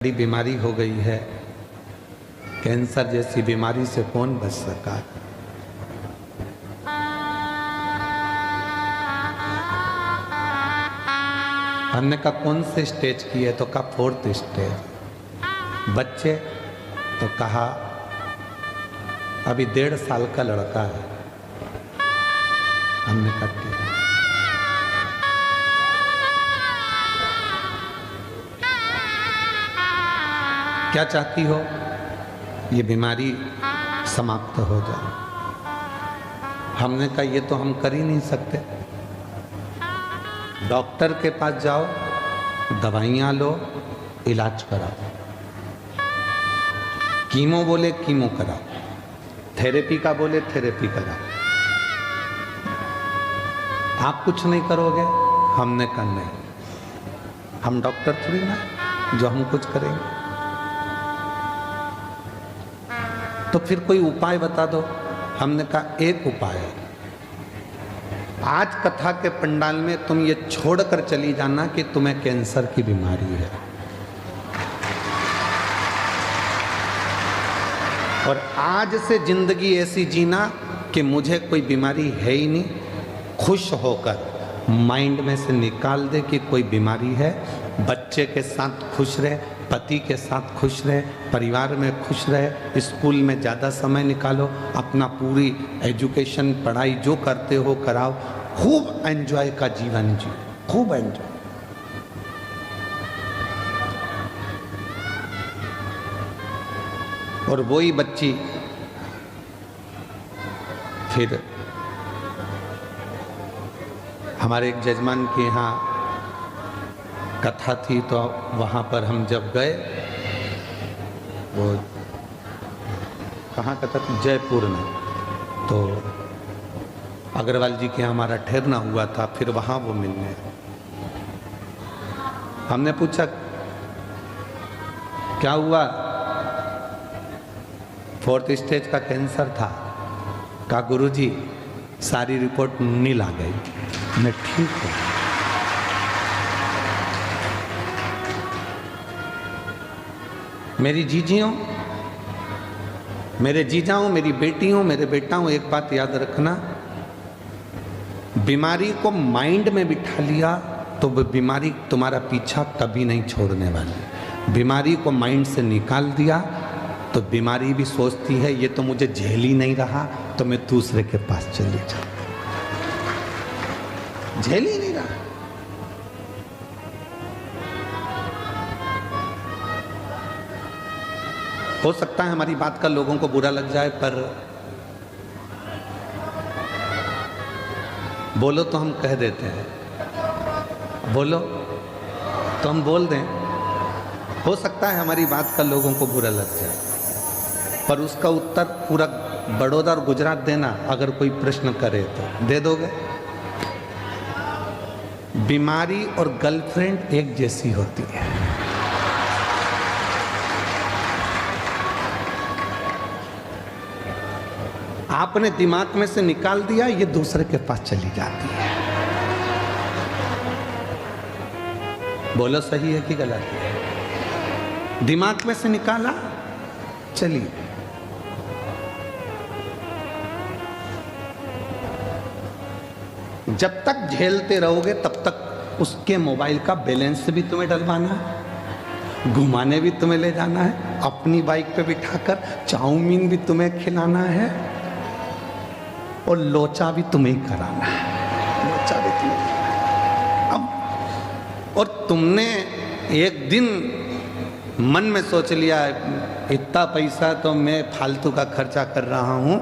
बड़ी बीमारी हो गई है। कैंसर जैसी बीमारी से कौन बच सका। हमने कहा कौन से स्टेज की है, तो कहा 4th स्टेज। बच्चे तो कहा अभी 1.5 साल का लड़का है। हमने कहा ठीक है। क्या चाहती हो, ये बीमारी समाप्त हो जाए। हमने कहा ये तो हम कर ही नहीं सकते। डॉक्टर के पास जाओ, दवाइयाँ लो, इलाज कराओ। कीमो बोले कीमो कराओ, थेरेपी का बोले थेरेपी कराओ। आप कुछ नहीं करोगे। हमने कहा नहीं, हम डॉक्टर थोड़ी ना जो हम कुछ करेंगे। तो फिर कोई उपाय बता दो। हमने कहा एक उपाय है, आज कथा के पंडाल में तुम ये छोड़कर चली जाना कि तुम्हें कैंसर की बीमारी है, और आज से जिंदगी ऐसी जीना कि मुझे कोई बीमारी है ही नहीं। खुश होकर माइंड में से निकाल दे कि कोई बीमारी है। बच्चे के साथ खुश रहे, पति के साथ खुश रहे, परिवार में खुश रहे, स्कूल में ज़्यादा समय निकालो, अपना पूरी एजुकेशन पढ़ाई जो करते हो कराओ, खूब एंजॉय का जीवन जियो, खूब एंजॉय। और वही बच्ची फिर हमारे एक जजमान के यहाँ कथा थी, तो वहाँ पर हम जब गए, वो कहाँ कथा थी, जयपुर में, तो अग्रवाल जी के यहाँ हमारा ठहरना हुआ था। फिर वहाँ वो मिलने, हमने पूछा क्या हुआ। 4th स्टेज का कैंसर था। कहा गुरुजी सारी रिपोर्ट नील आ गई। मैं ठीक हूँ। मेरी जीजियों, मेरे जीजाओं, मेरी बेटियों, मेरे बेटाओं, एक बात याद रखना, बीमारी को माइंड में बिठा लिया तो वो बीमारी तुम्हारा पीछा कभी नहीं छोड़ने वाली। बीमारी को माइंड से निकाल दिया तो बीमारी भी सोचती है ये तो मुझे झेल ही नहीं रहा, तो मैं दूसरे के पास चली जाऊं। झेल ही नहीं रहा। हो सकता है हमारी बात का लोगों को बुरा लग जाए, पर बोलो तो हम कह देते हैं, बोलो तो हम बोल दें। हो सकता है हमारी बात का लोगों को बुरा लग जाए, पर उसका उत्तर पूरा बड़ौदा और गुजरात देना। अगर कोई प्रश्न करे तो दे दोगे। बीमारी और गर्लफ्रेंड एक जैसी होती है। आपने दिमाग में से निकाल दिया, ये दूसरे के पास चली जाती है। बोलो सही है कि गलत है। दिमाग में से निकाला, चली। जब तक झेलते रहोगे तब तक उसके मोबाइल का बैलेंस भी तुम्हें डलवाना है, घुमाने भी तुम्हें ले जाना है, अपनी बाइक पे बिठाकर चाउमीन भी तुम्हें खिलाना है, और लोचा भी तुम्हें कराना है। लोचा भी तुम्हें। अब और तुमने एक दिन मन में सोच लिया इतना पैसा तो मैं फालतू का खर्चा कर रहा हूँ,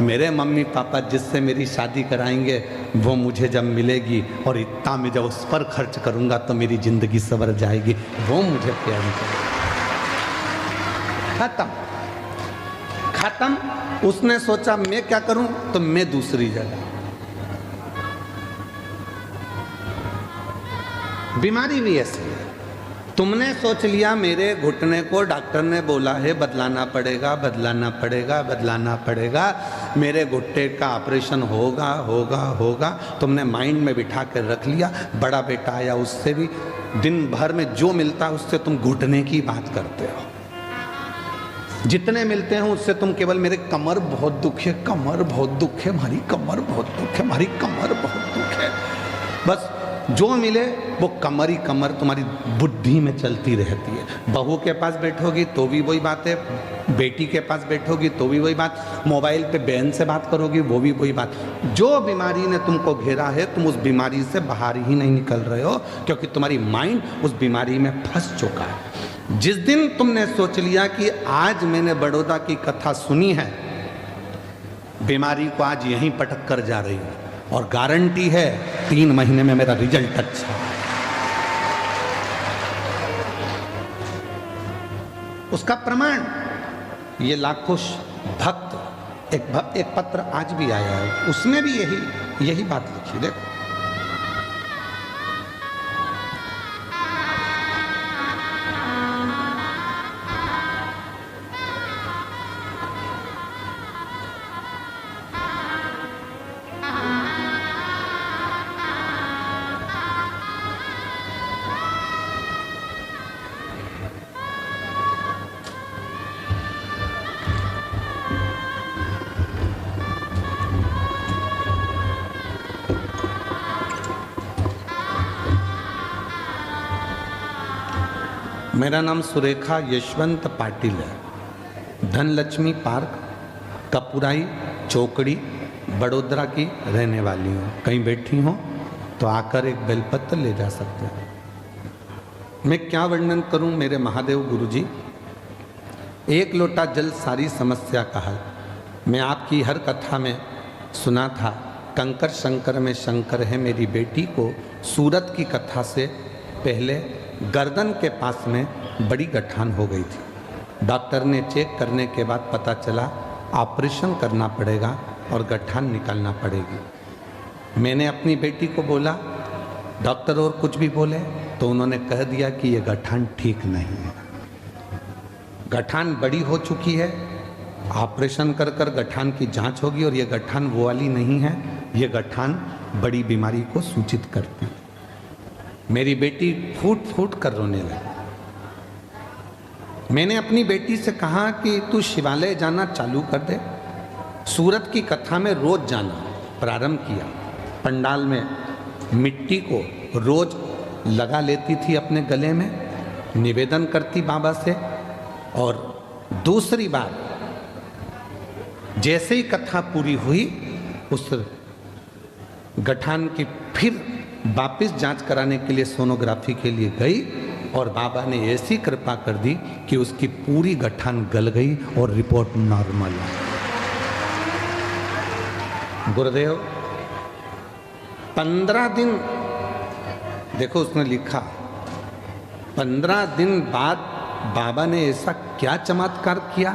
मेरे मम्मी पापा जिससे मेरी शादी कराएंगे वो मुझे जब मिलेगी, और इतना मैं जब उस पर खर्च करूँगा तो मेरी ज़िंदगी संवर जाएगी, वो मुझे प्यार करेगी। खत्म खत्म। उसने सोचा मैं क्या करूं, तो मैं दूसरी जगह। बीमारी भी ऐसी है। तुमने सोच लिया मेरे घुटने को डॉक्टर ने बोला है बदलाना पड़ेगा, बदलाना पड़ेगा, बदलाना पड़ेगा, मेरे घुटने का ऑपरेशन होगा होगा होगा। तुमने माइंड में बिठा कर रख लिया। बड़ा बेटा आया, उससे भी दिन भर में जो मिलता है उससे तुम घुटने की बात करते हो। जितने मिलते हैं उससे तुम केवल मेरे कमर बहुत दुख है, कमर बहुत दुख है, हमारी कमर बहुत दुख है, हमारी कमर बहुत दुख है। बस जो मिले वो कमर ही कमर तुम्हारी बुद्धि में चलती रहती है। बहू के पास बैठोगी तो भी वही बात है, बेटी के पास बैठोगी तो भी वही बात, मोबाइल पे बहन से बात करोगी वो भी वही बात। जो बीमारी ने तुमको घेरा है तुम उस बीमारी से बाहर ही नहीं निकल रहे हो, क्योंकि तुम्हारी माइंड उस बीमारी में फंस चुका है। जिस दिन तुमने सोच लिया कि आज मैंने बड़ौदा की कथा सुनी है, बीमारी को आज यहीं पटक कर जा रही है और गारंटी है 3 महीने में मेरा रिजल्ट अच्छा है। उसका प्रमाण ये लाखों भक्त, एक पत्र आज भी आया है, उसमें भी यही बात लिखी। देखो, मेरा नाम सुरेखा यशवंत पाटिल है। धनलक्ष्मी पार्क, कपुराई चौकड़ी, बड़ोदरा की रहने वाली हूँ। कहीं बैठी हो तो आकर एक बेलपत्र ले जा सकते हैं। मैं क्या वर्णन करूं मेरे महादेव गुरुजी। एक लोटा जल सारी समस्या का हल। मैं आपकी हर कथा में सुना था, कंकर शंकर में शंकर है। मेरी बेटी को सूरत की कथा से पहले गर्दन के पास में बड़ी गठान हो गई थी। डॉक्टर ने चेक करने के बाद पता चला ऑपरेशन करना पड़ेगा और गठान निकालना पड़ेगी। मैंने अपनी बेटी को बोला, डॉक्टर और कुछ भी बोले तो उन्होंने कह दिया कि ये गठान ठीक नहीं है, गठान बड़ी हो चुकी है, ऑपरेशन कर कर गठान की जांच होगी और ये गठान वो वाली नहीं है, ये गठान बड़ी बीमारी को सूचित करती है। मेरी बेटी फूट फूट कर रोने लगी। मैंने अपनी बेटी से कहा कि तू शिवालय जाना चालू कर दे। सूरत की कथा में रोज जाना प्रारंभ किया। पंडाल में मिट्टी को रोज लगा लेती थी अपने गले में, निवेदन करती बाबा से। और दूसरी बात, जैसे ही कथा पूरी हुई उस गठान की फिर वापिस जांच कराने के लिए सोनोग्राफी के लिए गई और बाबा ने ऐसी कृपा कर दी कि उसकी पूरी गठान गल गई और रिपोर्ट नॉर्मल आई। गुरुदेव 15 दिन, देखो उसने लिखा, 15 दिन बाद बाबा ने ऐसा क्या चमत्कार किया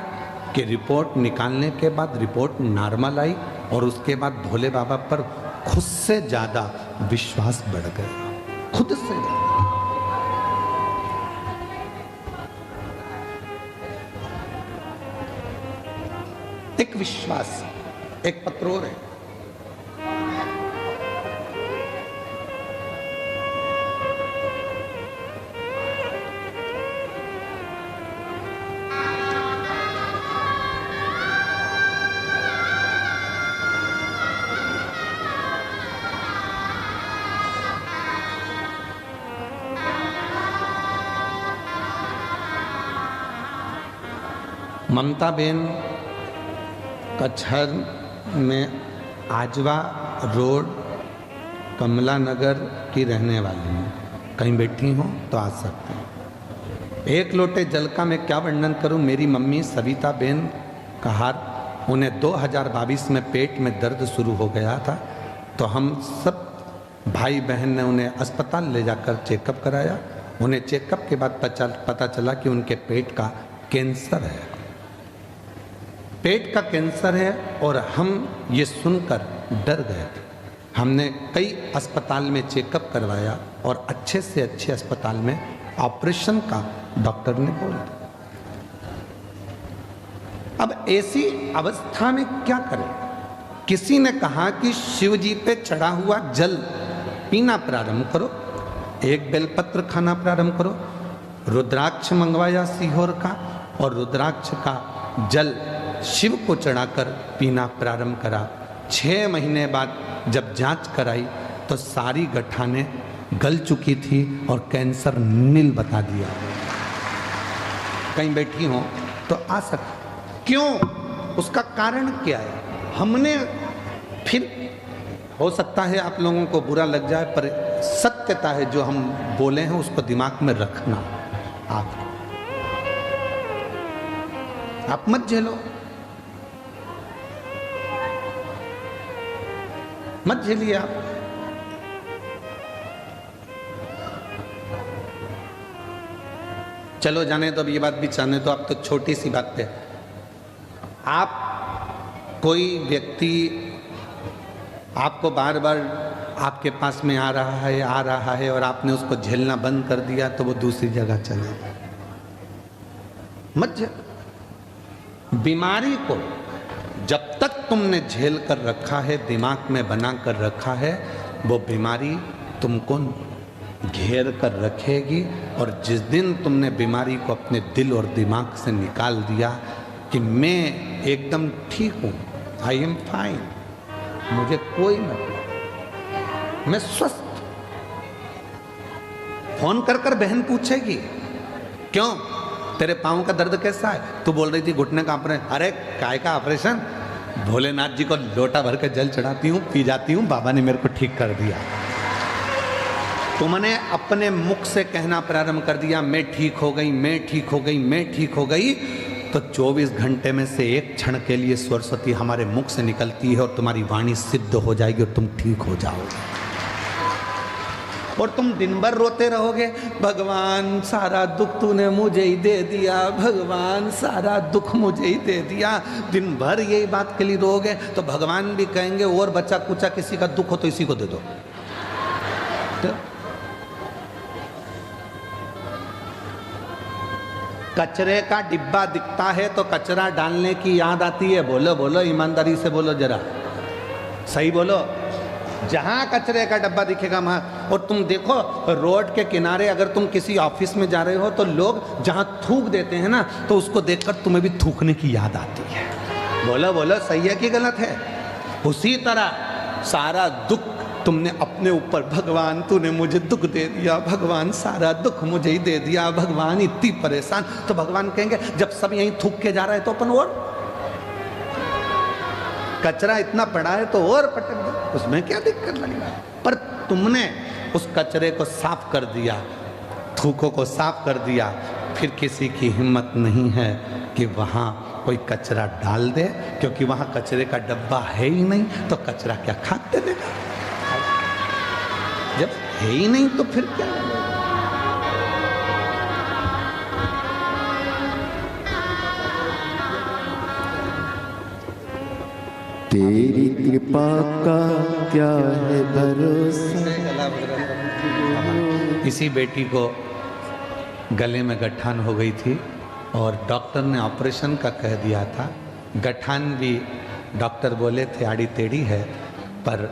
कि रिपोर्ट निकालने के बाद रिपोर्ट नॉर्मल आई और उसके बाद भोले बाबा पर खुद से ज्यादा विश्वास बढ़ गया, खुद से ज्यादा। एक विश्वास, एक पत्र और है। ममता बेन कचहर में आजवा रोड कमला नगर की रहने वाली हैं। कहीं बैठी हो तो आ सकते हैं। एक लोटे जल का मैं क्या वर्णन करूं। मेरी मम्मी सविता बेन कहार, उन्हें 2022 में पेट में दर्द शुरू हो गया था, तो हम सब भाई बहन ने उन्हें अस्पताल ले जाकर चेकअप कराया। उन्हें चेकअप के बाद पता चला कि उनके पेट का कैंसर है, पेट का कैंसर है। और हम ये सुनकर डर गए थे। हमने कई अस्पताल में चेकअप करवाया और अच्छे से अच्छे अस्पताल में ऑपरेशन का डॉक्टर ने बोला। अब ऐसी अवस्था में क्या करें? किसी ने कहा कि शिव जी पे चढ़ा हुआ जल पीना प्रारंभ करो, एक बेलपत्र खाना प्रारंभ करो। रुद्राक्ष मंगवाया सीहोर का और रुद्राक्ष का जल शिव को चढ़ाकर पीना प्रारंभ करा। 6 महीने बाद जब जांच कराई तो सारी गठाने गल चुकी थी और कैंसर नील बता दिया। कहीं बैठी हो तो आ सकती, क्यों? उसका कारण क्या है? हमने, फिर हो सकता है आप लोगों को बुरा लग जाए, पर सत्यता है जो हम बोले हैं उसको दिमाग में रखना। आप मत झेलो, मत झेलिए आप। चलो जाने तो अब ये बात भी जाने तो, आप तो छोटी सी बात पे, आप कोई व्यक्ति आपको बार बार आपके पास में आ रहा है और आपने उसको झेलना बंद कर दिया तो वो दूसरी जगह चले गए। मत झेल। बीमारी को जब तक तुमने झेल कर रखा है, दिमाग में बना कर रखा है, वो बीमारी तुमको घेर कर रखेगी। और जिस दिन तुमने बीमारी को अपने दिल और दिमाग से निकाल दिया कि मैं एकदम ठीक हूँ, आई एम फाइन, मुझे कोई मतलब, मैं स्वस्थ। फोन कर कर बहन पूछेगी क्यों तेरे पाँव का दर्द कैसा है? तू बोल रही थी घुटने का ऑपरेशन। अरे काय का ऑपरेशन? भोलेनाथ जी को लोटा भर के जल चढ़ाती हूँ, पी जाती हूँ, बाबा ने मेरे को ठीक कर दिया। तुमने अपने मुख से कहना प्रारंभ कर दिया मैं ठीक हो गई, मैं ठीक हो गई, मैं ठीक हो गई, तो 24 घंटे में से एक क्षण के लिए सरस्वती हमारे मुख से निकलती है और तुम्हारी वाणी सिद्ध हो जाएगी और तुम ठीक हो जाओगे। और तुम दिन भर रोते रहोगे, भगवान सारा दुख तूने मुझे ही दे दिया, भगवान सारा दुख मुझे ही दे दिया। दिन भर यही बात के लिए रोगे तो भगवान भी कहेंगे और बच्चा कुचा किसी का दुख हो तो इसी को दे दो। तो कचरे का डिब्बा दिखता है तो कचरा डालने की याद आती है। बोलो बोलो, ईमानदारी से बोलो, जरा सही बोलो। जहां कचरे का डब्बा दिखेगा वहां। और तुम देखो रोड के किनारे अगर तुम किसी ऑफिस में जा रहे हो तो लोग जहां थूक देते हैं ना, तो उसको देखकर तुम्हें भी थूकने की याद आती है। बोलो बोलो, सही है कि गलत है? उसी तरह सारा दुख तुमने अपने ऊपर, भगवान तूने मुझे दुख दे दिया, भगवान सारा दुख मुझे ही दे दिया, भगवान इतनी परेशान। तो भगवान कहेंगे जब सब यहीं थूक के जा रहा है तो अपन और कचरा इतना पड़ा है तो और पटक दो, उसमें क्या दिक्कत लगी? पर तुमने उस कचरे को साफ कर दिया, थूकों को साफ कर दिया, फिर किसी की हिम्मत नहीं है कि वहां कोई कचरा डाल दे, क्योंकि वहां कचरे का डब्बा है ही नहीं, तो कचरा क्या खाते देगा? जब है ही नहीं तो फिर क्या? तेरी कृपा का क्या है भरोसा। इसी बेटी को गले में गठान हो गई थी और डॉक्टर ने ऑपरेशन का कह दिया था। गठान भी डॉक्टर बोले थे आड़ी टेढ़ी है, पर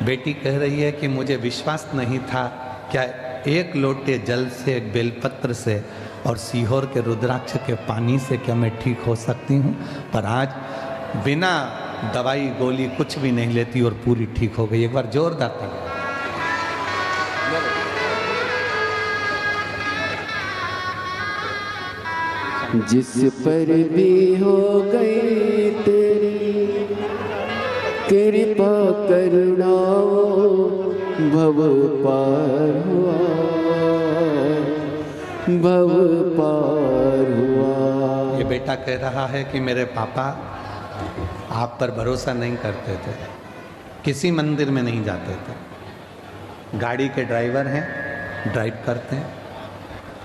बेटी कह रही है कि मुझे विश्वास नहीं था क्या एक लोटे जल से, एक बेलपत्र से और सीहोर के रुद्राक्ष के पानी से क्या मैं ठीक हो सकती हूँ। पर आज बिना दवाई गोली कुछ भी नहीं लेती और पूरी ठीक हो गई। एक बार जोरदार ताली। जिस पर भी हो गई तेरी कृपा करुणा, भव पार हुआ, भव पार हुआ। ये बेटा कह रहा है कि मेरे पापा आप पर भरोसा नहीं करते थे, किसी मंदिर में नहीं जाते थे, गाड़ी के ड्राइवर हैं, ड्राइव करते हैं।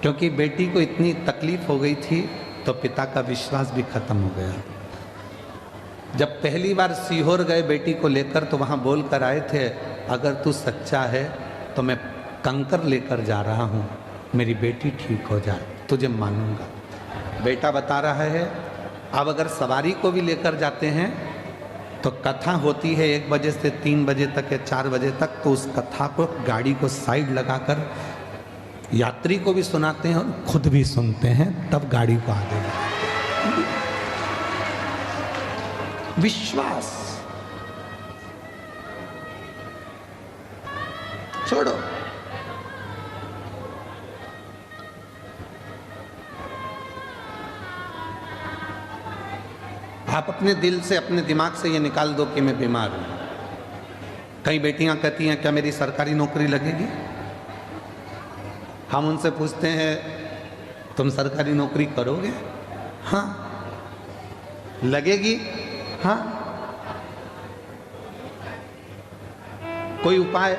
क्योंकि बेटी को इतनी तकलीफ हो गई थी तो पिता का विश्वास भी खत्म हो गया। जब पहली बार सीहोर गए बेटी को लेकर तो वहाँ बोल कर आए थे, अगर तू सच्चा है तो मैं कंकर लेकर जा रहा हूँ मेरी बेटी ठीक हो जाए, तुझे मानूंगा। बेटा बता रहा है, अब अगर सवारी को भी लेकर जाते हैं तो कथा होती है 1 बजे से 3 बजे तक या 4 बजे तक, तो उस कथा को गाड़ी को साइड लगाकर यात्री को भी सुनाते हैं और खुद भी सुनते हैं, तब गाड़ी को आगे बढ़ाते हैं। विश्वास छोड़ो। आप अपने दिल से, अपने दिमाग से ये निकाल दो कि मैं बीमार हूं। कई बेटियां कहती हैं क्या मेरी सरकारी नौकरी लगेगी? हम उनसे पूछते हैं तुम सरकारी नौकरी करोगे? हाँ। लगेगी? हाँ। कोई उपाय?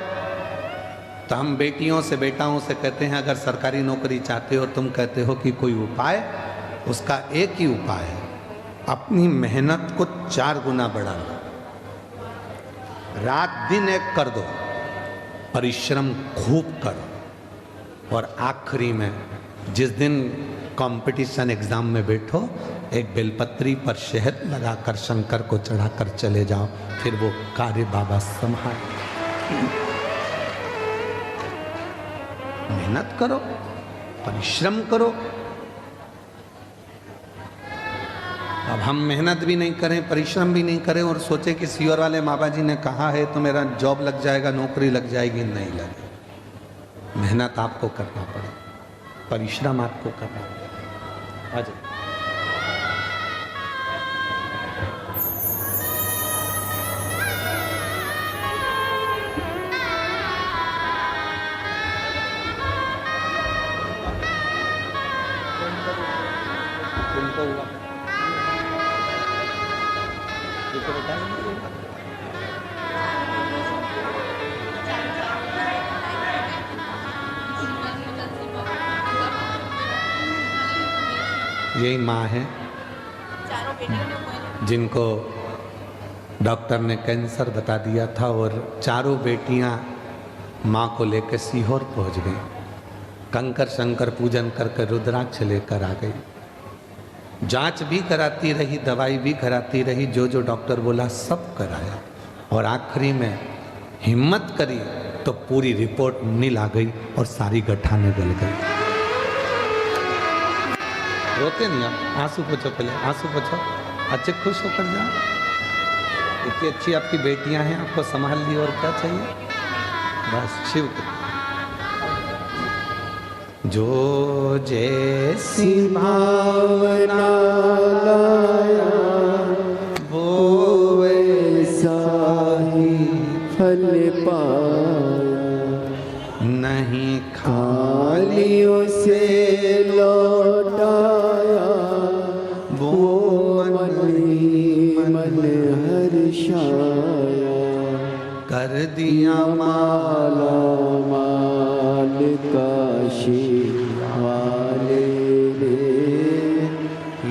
तो हम बेटियों से, बेटाओं से कहते हैं अगर सरकारी नौकरी चाहते हो, तुम कहते हो कि कोई उपाय, उसका एक ही उपाय है, अपनी मेहनत को 4 गुना बढ़ा लो, रात दिन एक कर दो, परिश्रम खूब करो, और आखिरी में जिस दिन कंपटीशन एग्जाम में बैठो, एक बेलपत्री पर शहद लगाकर शंकर को चढ़ाकर चले जाओ, फिर वो कार्य बाबा संभाल। मेहनत करो, परिश्रम करो। अब हम मेहनत भी नहीं करें, परिश्रम भी नहीं करें और सोचे कि सीवर वाले बाबा जी ने कहा है तो मेरा जॉब लग जाएगा, नौकरी लग जाएगी, नहीं लगे। मेहनत आपको करना पड़े, परिश्रम आपको करना पड़े। आ जाओ। यही माँ है जिनको डॉक्टर ने कैंसर बता दिया था और चारों बेटियां माँ को लेकर सीहोर पहुंच गई। कंकर शंकर पूजन करके रुद्राक्ष लेकर आ गई। जांच भी कराती रही, दवाई भी कराती रही, जो जो डॉक्टर बोला सब कराया, और आखिरी में हिम्मत करी तो पूरी रिपोर्ट नील आ गई और सारी गठाने गल गई। रोते नहीं आप, आंसू पोछो, पहले आंसू पोछो, अच्छे खुश होकर जाओ। इतनी अच्छी आपकी बेटियां हैं, आपको संभाल ली, और क्या चाहिए? बस शिव जो जैसी भावना लाया वो वैसा ही फल पाया, नहीं खाली उसे लौटाया वो मन ही मन हर्षाया, कर दिया माला माल काशी वाले ने,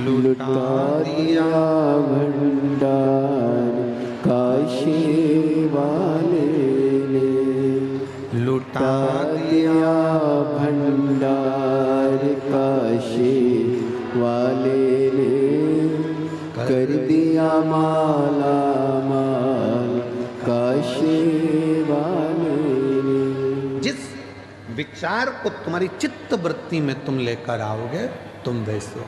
लुटा दिया भंडार काशी वाले ने, लुटा दिया भंडार काशी वाले ने, कर दिया माला माल काशी वाले ने। जिस विचार को तुम्हारी चित्त वृत्ति में तुम लेकर आओगे, तुम वैसे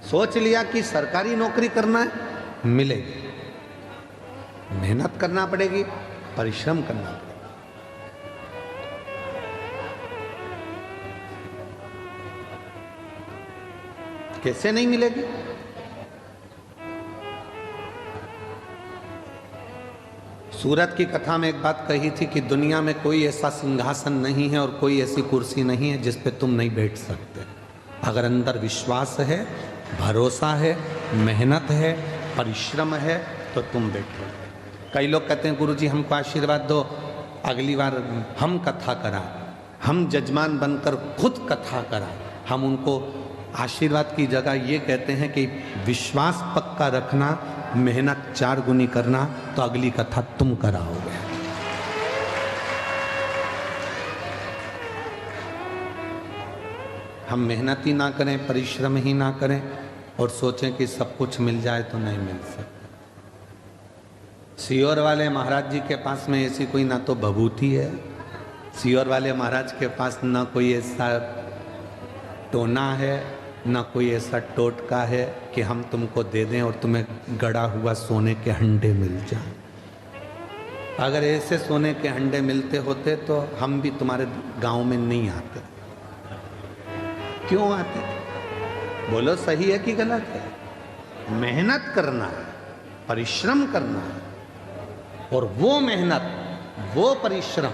सोच लिया कि सरकारी नौकरी करना है, मिलेगी, मेहनत करना पड़ेगी, परिश्रम करना पड़ेगा। कैसे नहीं मिलेगी? सूरत की कथा में एक बात कही थी कि दुनिया में कोई ऐसा सिंहासन नहीं है और कोई ऐसी कुर्सी नहीं है जिस पे तुम नहीं बैठ सकते। अगर अंदर विश्वास है, भरोसा है, मेहनत है, परिश्रम है, तो तुम बैठो। कई लोग कहते हैं गुरुजी हमको आशीर्वाद दो, अगली बार हम कथा कराएं, हम जजमान बनकर खुद कथा कराएं। हम उनको आशीर्वाद की जगह ये कहते हैं कि विश्वास पक्का रखना, मेहनत 4 गुनी करना, तो अगली कथा तुम कराओगे। हम मेहनत ही ना करें, परिश्रम ही ना करें और सोचें कि सब कुछ मिल जाए तो नहीं मिल सकता। सीहोर वाले महाराज जी के पास में ऐसी कोई ना तो भभूति है, सीहोर वाले महाराज के पास ना कोई ऐसा टोना है, ना कोई ऐसा टोटका है कि हम तुमको दे दें और तुम्हें गड़ा हुआ सोने के हंडे मिल जाए। अगर ऐसे सोने के हंडे मिलते होते तो हम भी तुम्हारे गांव में नहीं आते। क्यों आते? बोलो सही है कि गलत है? मेहनत करना है, परिश्रम करना है, और वो मेहनत, वो परिश्रम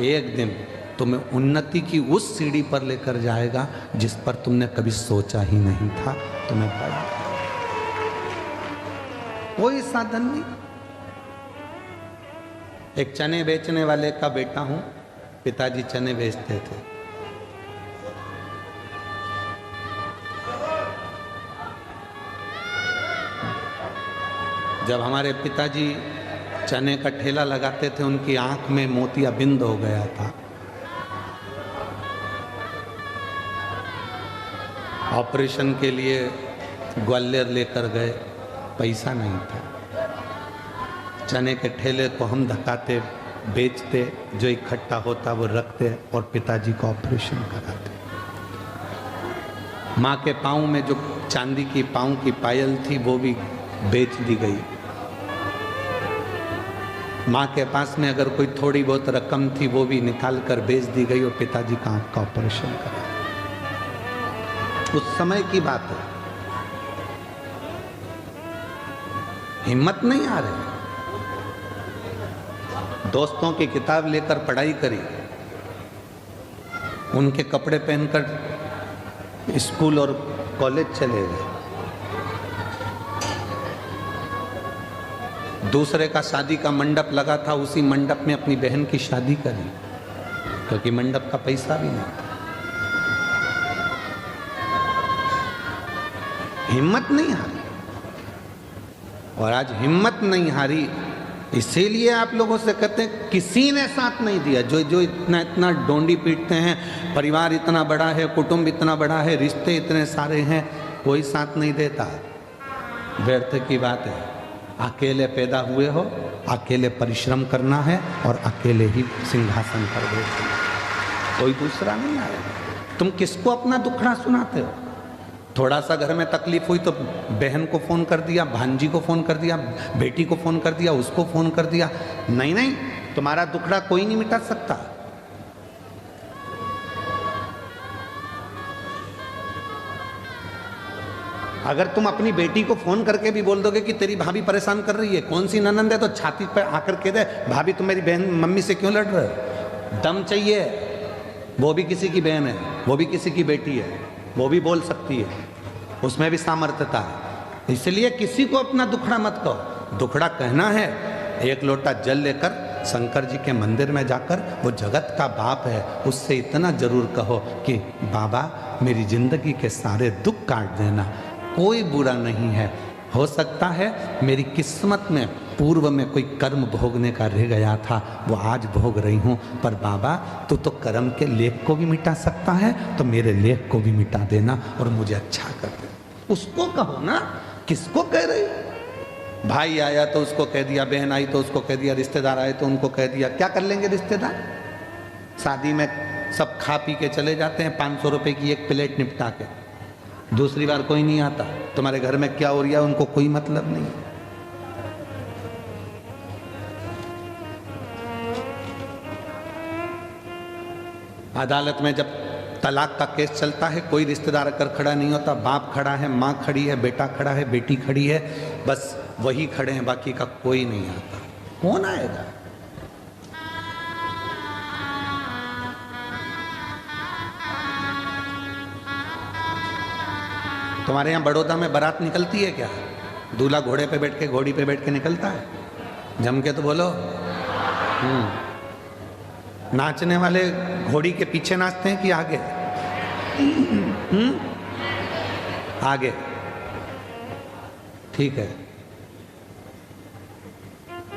एक दिन तुम्हें उन्नति की उस सीढ़ी पर लेकर जाएगा जिस पर तुमने कभी सोचा ही नहीं था तुम्हें पड़ा। कोई साधन नहीं। एक चने बेचने वाले का बेटा हूं, पिताजी चने बेचते थे। जब हमारे पिताजी चने का ठेला लगाते थे, उनकी आंख में मोतियाबिंद हो गया था। ऑपरेशन के लिए ग्वालियर लेकर गए, पैसा नहीं था। चने के ठेले को हम धकाते, बेचते, जो इकट्ठा होता वो रखते और पिताजी का ऑपरेशन कराते। माँ के पाँव में जो चांदी की पाँव की पायल थी वो भी बेच दी गई। माँ के पास में अगर कोई थोड़ी बहुत रकम थी वो भी निकाल कर बेच दी गई और पिताजी का आँख का ऑपरेशन करा। उस समय की बात है। हिम्मत नहीं आ रही। दोस्तों की किताब लेकर पढ़ाई करी, उनके कपड़े पहनकर स्कूल और कॉलेज चले गए। दूसरे का शादी का मंडप लगा था, उसी मंडप में अपनी बहन की शादी करी क्योंकि मंडप का पैसा भी नहीं था। हिम्मत नहीं हारी। और आज हिम्मत नहीं हारी, इसीलिए आप लोगों से कहते हैं किसी ने साथ नहीं दिया। जो इतना इतना डोंडी पीटते हैं, परिवार इतना बड़ा है, कुटुंब इतना बड़ा है, रिश्ते इतने सारे हैं, कोई साथ नहीं देता। व्यर्थ की बात है। अकेले पैदा हुए हो, अकेले परिश्रम करना है और अकेले ही सिंहासन पर बैठना, कोई दूसरा नहीं आएगा। तुम किसको अपना दुखड़ा सुनाते हो? थोड़ा सा घर में तकलीफ हुई तो बहन को फ़ोन कर दिया, भांजी को फ़ोन कर दिया, बेटी को फ़ोन कर दिया, उसको फ़ोन कर दिया। नहीं नहीं, तुम्हारा दुखड़ा कोई नहीं मिटा सकता। अगर तुम अपनी बेटी को फ़ोन करके भी बोल दोगे कि तेरी भाभी परेशान कर रही है, कौन सी ननंद है, तो छाती पर आकर कह दे भाभी तुम मेरी बहन मम्मी से क्यों लड़ रहे हो? दम चाहिए। वो भी किसी की बहन है, वो भी किसी की बेटी है, वो भी बोल सकती है, उसमें भी सामर्थ्यता है। इसलिए किसी को अपना दुखड़ा मत कहो। दुखड़ा कहना है, एक लोटा जल लेकर शंकर जी के मंदिर में जाकर, वो जगत का बाप है, उससे इतना जरूर कहो कि बाबा मेरी जिंदगी के सारे दुख काट देना। कोई बुरा नहीं है। हो सकता है मेरी किस्मत में पूर्व में कोई कर्म भोगने का रह गया था, वो आज भोग रही हूँ, पर बाबा तू तो कर्म के लेख को भी मिटा सकता है, तो मेरे लेख को भी मिटा देना और मुझे अच्छा कर दे। उसको कहो ना, किसको कह रही? भाई आया तो उसको कह दिया, बहन आई तो उसको कह दिया, रिश्तेदार आए तो उनको कह दिया। क्या कर लेंगे रिश्तेदार? शादी में सब खा पी के चले जाते हैं, 500 रुपये की एक प्लेट निपटा के, दूसरी बार कोई नहीं आता। तुम्हारे घर में क्या हो रहा है उनको कोई मतलब नहीं। अदालत में जब तलाक का केस चलता है, कोई रिश्तेदार कर खड़ा नहीं होता। बाप खड़ा है, माँ खड़ी है, बेटा खड़ा है, बेटी खड़ी है, बस वही खड़े हैं, बाकी का कोई नहीं आता। कौन आएगा? तुम्हारे यहाँ बड़ौदा में बारात निकलती है क्या? दूल्हा घोड़े पे बैठ के, घोड़ी पे बैठ के निकलता है? जम के तो बोलो। नाचने वाले घोड़ी के पीछे नाचते हैं कि आगे? आगे। ठीक है।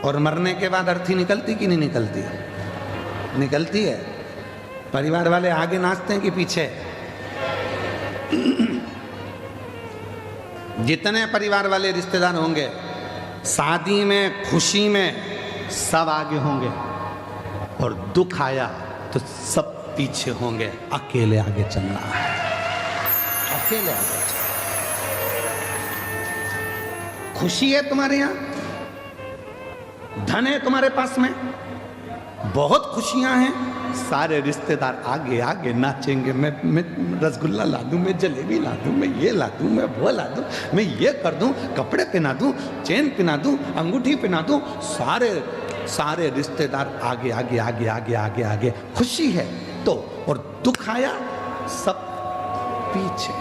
और मरने के बाद अर्थी निकलती कि नहीं निकलती? निकलती है। परिवार वाले आगे नाचते हैं कि पीछे? जितने परिवार वाले रिश्तेदार होंगे, शादी में, खुशी में सब आगे होंगे, और दुख आया तो सब पीछे होंगे। अकेले आगे चलना है, अकेले आगे चलना। खुशी है तुम्हारे यहां, धन है तुम्हारे पास में, बहुत खुशियां हैं, सारे रिश्तेदार आगे आगे नाचेंगे। मैं रसगुल्ला ला दूं, मैं जलेबी ला दूं, मैं ये ला दूं, मैं वो ला दूं, मैं ये कर दूं, कपड़े पहना दूं, चेन पहना दूं, अंगूठी पहना दूं। सारे रिश्तेदार आगे आगे आगे आगे आगे आगे। खुशी है तो, और दुख आया सब पीछे।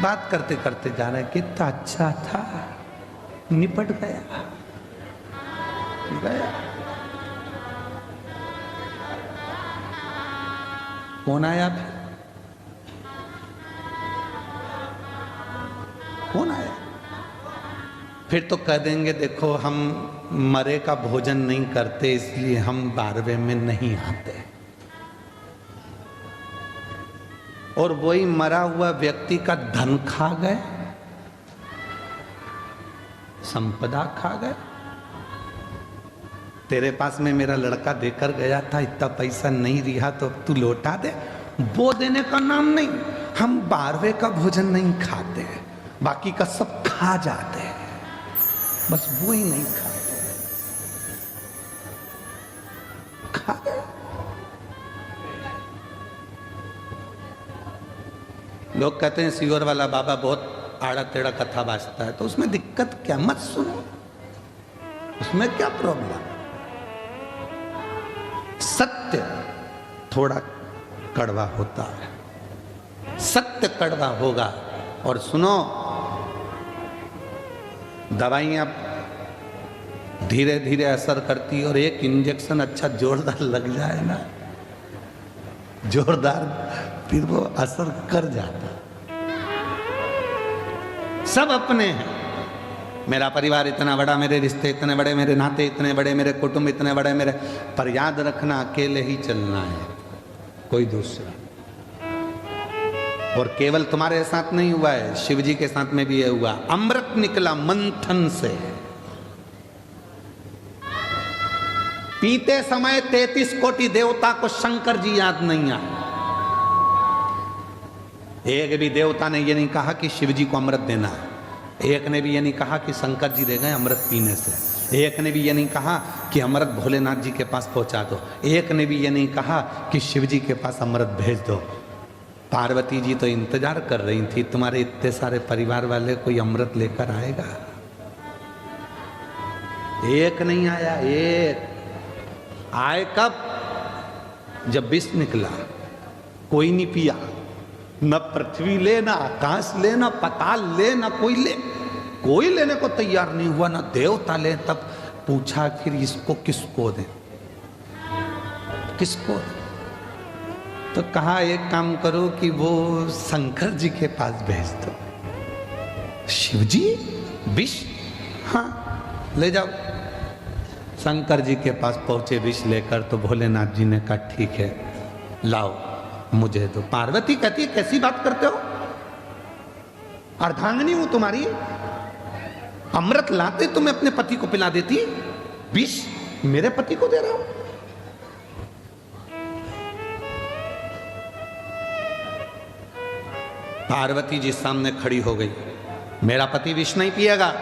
बात करते करते जा रहे, कितना अच्छा था, निपट गया। कौन आया फिर? कौन आया? फिर तो कह देंगे देखो हम मरे का भोजन नहीं करते, इसलिए हम 12वें में नहीं आते। और वही मरा हुआ व्यक्ति का धन खा गए, संपदा खा गए। तेरे पास में मेरा लड़का देकर गया था, इतना पैसा नहीं रिहा तो तू लौटा दे। वो देने का नाम नहीं, हम 12वें का भोजन नहीं खाते, बाकी का सब खा जाते हैं, बस वो ही नहीं खाते। खा गए। लोग कहते हैं सीवर वाला बाबा बहुत आड़ा टेढ़ा कथा बाजता है, तो उसमें दिक्कत क्या? मत सुनो, उसमें क्या प्रॉब्लम? सत्य थोड़ा कड़वा होता है, सत्य कड़वा होगा। और सुनो, दवाइयां धीरे धीरे असर करती, और एक इंजेक्शन अच्छा जोरदार लग जाए ना, जोरदार, फिर वो असर कर जाता। सब अपने हैं। मेरा परिवार इतना बड़ा, मेरे रिश्ते इतने बड़े, मेरे नाते इतने बड़े, मेरे कुटुंब इतने बड़े, मेरे, पर याद रखना अकेले ही चलना है, कोई दूसरा। और केवल तुम्हारे साथ नहीं हुआ है, शिव जी के साथ में भी ये हुआ। अमृत निकला मंथन से, पीते समय 33 कोटि देवता को शंकर जी याद नहीं आए। एक भी देवता ने ये नहीं कहा कि शिव जी को अमृत देना है, एक ने भी ये नहीं कहा कि शंकर जी दे गए अमृत पीने से, एक ने भी ये नहीं कहा कि अमृत भोलेनाथ जी के पास पहुंचा दो, एक ने भी ये नहीं कहा कि शिव जी के पास अमृत भेज दो। पार्वती जी तो इंतजार कर रही थी, तुम्हारे इतने सारे परिवार वाले कोई अमृत लेकर आएगा। एक नहीं आया, एक आए कब? जब विष निकला, कोई नहीं पिया, न पृथ्वी ले, न आकाश ले, न पताल ले, न कोई ले, कोई लेने को तैयार नहीं हुआ, न देवता ले। तब पूछा फिर इसको किसको दें, किसको दें? तो कहा एक काम करो कि वो शंकर जी के पास भेज दो। शिव जी विष? हाँ ले जाओ। शंकर जी के पास पहुंचे विष लेकर, तो भोलेनाथ जी ने कहा ठीक है लाओ मुझे दो। पार्वती कहती है कैसी बात करते हो, अर्धांगिनी हूं तुम्हारी, अमृत लाते तुम्हें अपने पति को पिला देती, विष मेरे पति को दे रहा हूं। पार्वती जी सामने खड़ी हो गई, मेरा पति विष नहीं पिएगा।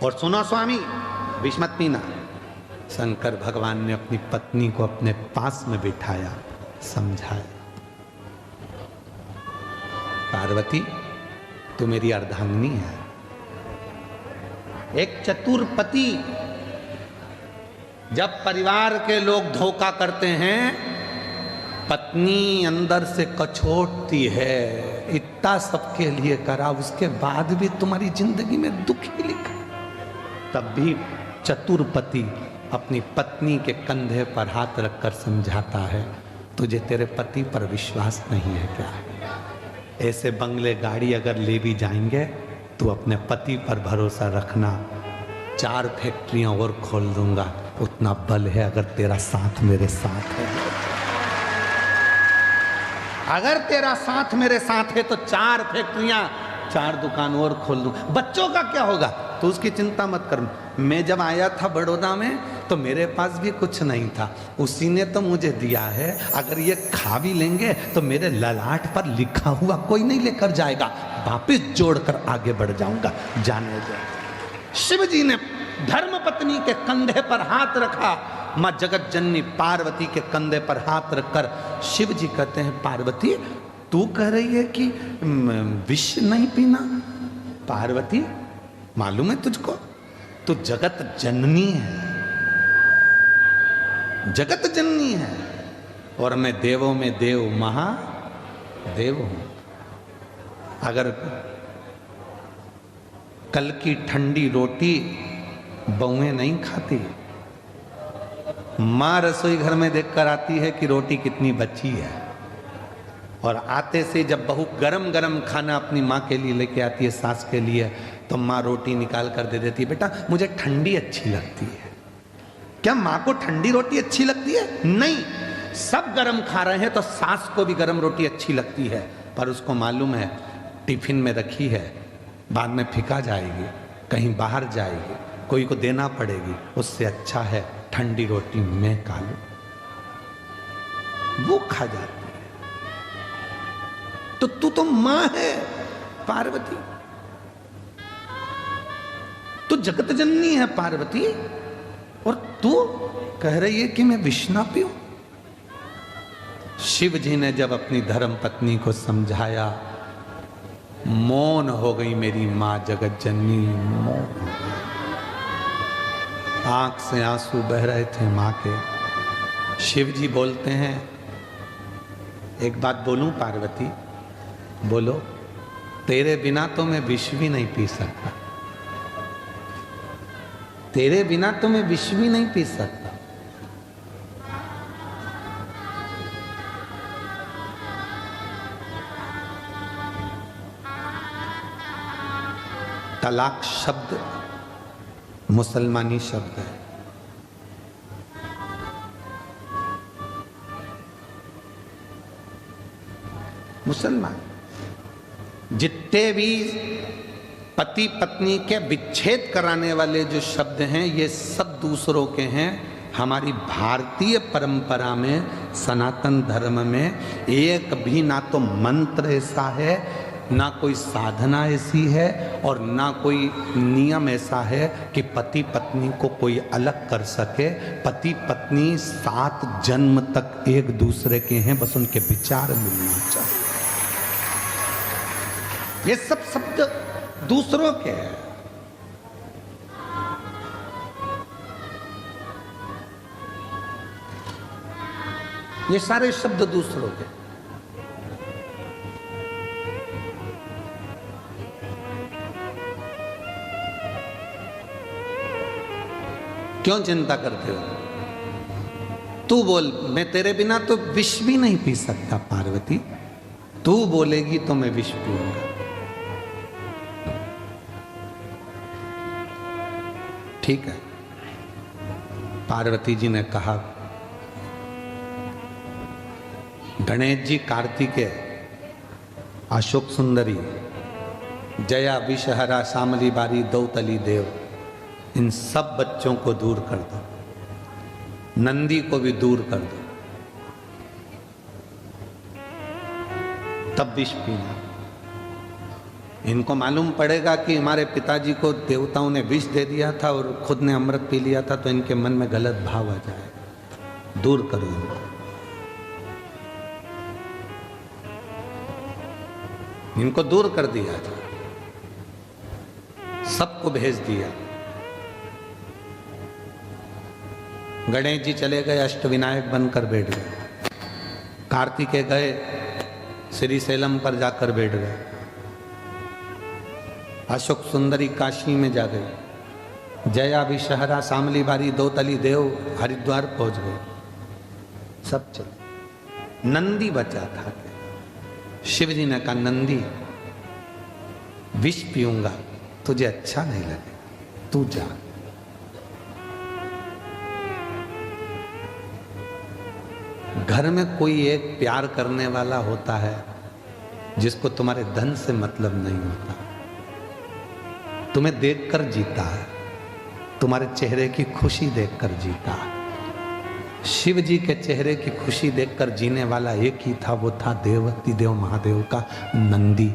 और सुनो स्वामी, विष मत पीना। शंकर भगवान ने अपनी पत्नी को अपने पास में बिठाया, समझाया, पार्वती तू मेरी अर्धांगिनी है। एक चतुर पति, जब परिवार के लोग धोखा करते हैं, पत्नी अंदर से कछोटती है, इतना सबके लिए करा, उसके बाद भी तुम्हारी जिंदगी में दुख ही लिखा। तब भी चतुर पति अपनी पत्नी के कंधे पर हाथ रखकर समझाता है, तुझे तेरे पति पर विश्वास नहीं है क्या? ऐसे बंगले गाड़ी अगर ले भी जाएंगे तो अपने पति पर भरोसा रखना, 4 फैक्ट्रियां और खोल दूंगा, उतना बल है अगर तेरा साथ मेरे साथ है। अगर तेरा साथ मेरे साथ है तो 4 फैक्ट्रियां, 4 दुकान और खोल दूं। बच्चों का क्या होगा तो उसकी चिंता मत कर। मैं जब आया था बड़ौदा में तो मेरे पास भी कुछ नहीं था, उसी ने तो मुझे दिया है। अगर ये खा भी लेंगे तो मेरे ललाट पर लिखा हुआ कोई नहीं लेकर जाएगा, वापिस जोड़कर आगे बढ़ जाऊंगा। जाने दो। शिव जी ने धर्मपत्नी के कंधे पर हाथ रखा, मां जगत जननी पार्वती के कंधे पर हाथ रखकर शिव जी कहते हैं, पार्वती तू कह रही है कि विष नहीं पीना? पार्वती मालूम है तुझको, तू जगत जननी है, जगत जननी है, और मैं देवों में देव महादेव हूं। अगर कल की ठंडी रोटी बहुएं नहीं खाती, मां रसोई घर में देखकर आती है कि रोटी कितनी बची है, और आते से जब बहू गरम गरम खाना अपनी माँ के लिए लेके आती है, सास के लिए, तो माँ रोटी निकाल कर दे देती है, बेटा मुझे ठंडी अच्छी लगती है। क्या माँ को ठंडी रोटी अच्छी लगती है? नहीं, सब गरम खा रहे हैं तो सास को भी गरम रोटी अच्छी लगती है, पर उसको मालूम है टिफिन में रखी है, बाद में फिका जाएगी, कहीं बाहर जाएगी, कोई को देना पड़ेगी, उससे अच्छा है ठंडी रोटी मैं खा लूं। वो खा जाती है। तो तू तो मां है पार्वती, तू जगत जननी है पार्वती, और तू कह रही है कि मैं विष ना पीऊं। शिव जी ने जब अपनी धर्म पत्नी को समझाया, मौन हो गई मेरी मां जगत जननी, मौन हो गई। आंख से आंसू बह रहे थे मां के। शिव जी बोलते हैं, एक बात बोलूं पार्वती? बोलो। तेरे बिना तो मैं विष भी नहीं पी सकता, तेरे बिना तो मैं विष भी नहीं पी सकता। तलाक शब्द मुसलमानी शब्द है। मुसलमान जितने भी पति पत्नी के विच्छेद कराने वाले जो शब्द हैं, ये सब दूसरों के हैं। हमारी भारतीय परंपरा में, सनातन धर्म में एक भी ना तो मंत्र ऐसा है, ना कोई साधना ऐसी है, और ना कोई नियम ऐसा है कि पति पत्नी को कोई अलग कर सके। पति पत्नी 7 जन्म तक एक दूसरे के हैं, बस उनके विचार मिलना चाहिए। ये सब शब्द दूसरों के हैं। ये सारे शब्द दूसरों के। क्यों चिंता करते हो? तू बोल, मैं तेरे बिना तो विष भी नहीं पी सकता पार्वती, तू बोलेगी तो मैं विष पीऊंगा। ठीक है। पार्वती जी ने कहा, गणेश जी, कार्तिकेय, अशोक सुंदरी, जया, विषहरा, शामली बारी, दौतली देव, इन सब बच्चों को दूर कर दो, नंदी को भी दूर कर दो, तब विष पीना। इनको मालूम पड़ेगा कि हमारे पिताजी को देवताओं ने विष दे दिया था और खुद ने अमृत पी लिया था, तो इनके मन में गलत भाव आ जाए। दूर करो इनको। इनको दूर कर दिया था, सबको भेज दिया। गणेश जी चले गए, अष्टविनायक बनकर बैठ गए। कार्तिकेय गए, श्री सैलम पर जाकर बैठ गए। अशोक सुंदरी काशी में जा गई। जया, विषहरा, शामली बारी, दौतली देव हरिद्वार पहुंच गए। सब चले। नंदी बचा था। शिव जी ने कहा, नंदी विष पीऊंगा, तुझे अच्छा नहीं लगे, तू जा। घर में कोई एक प्यार करने वाला होता है जिसको तुम्हारे धन से मतलब नहीं होता, तुम्हें देखकर जीता है, तुम्हारे चेहरे की खुशी देखकर जीता है। शिव जी के चेहरे की खुशी देखकर जीने वाला एक ही था, वो था देवती देव महादेव का नंदी।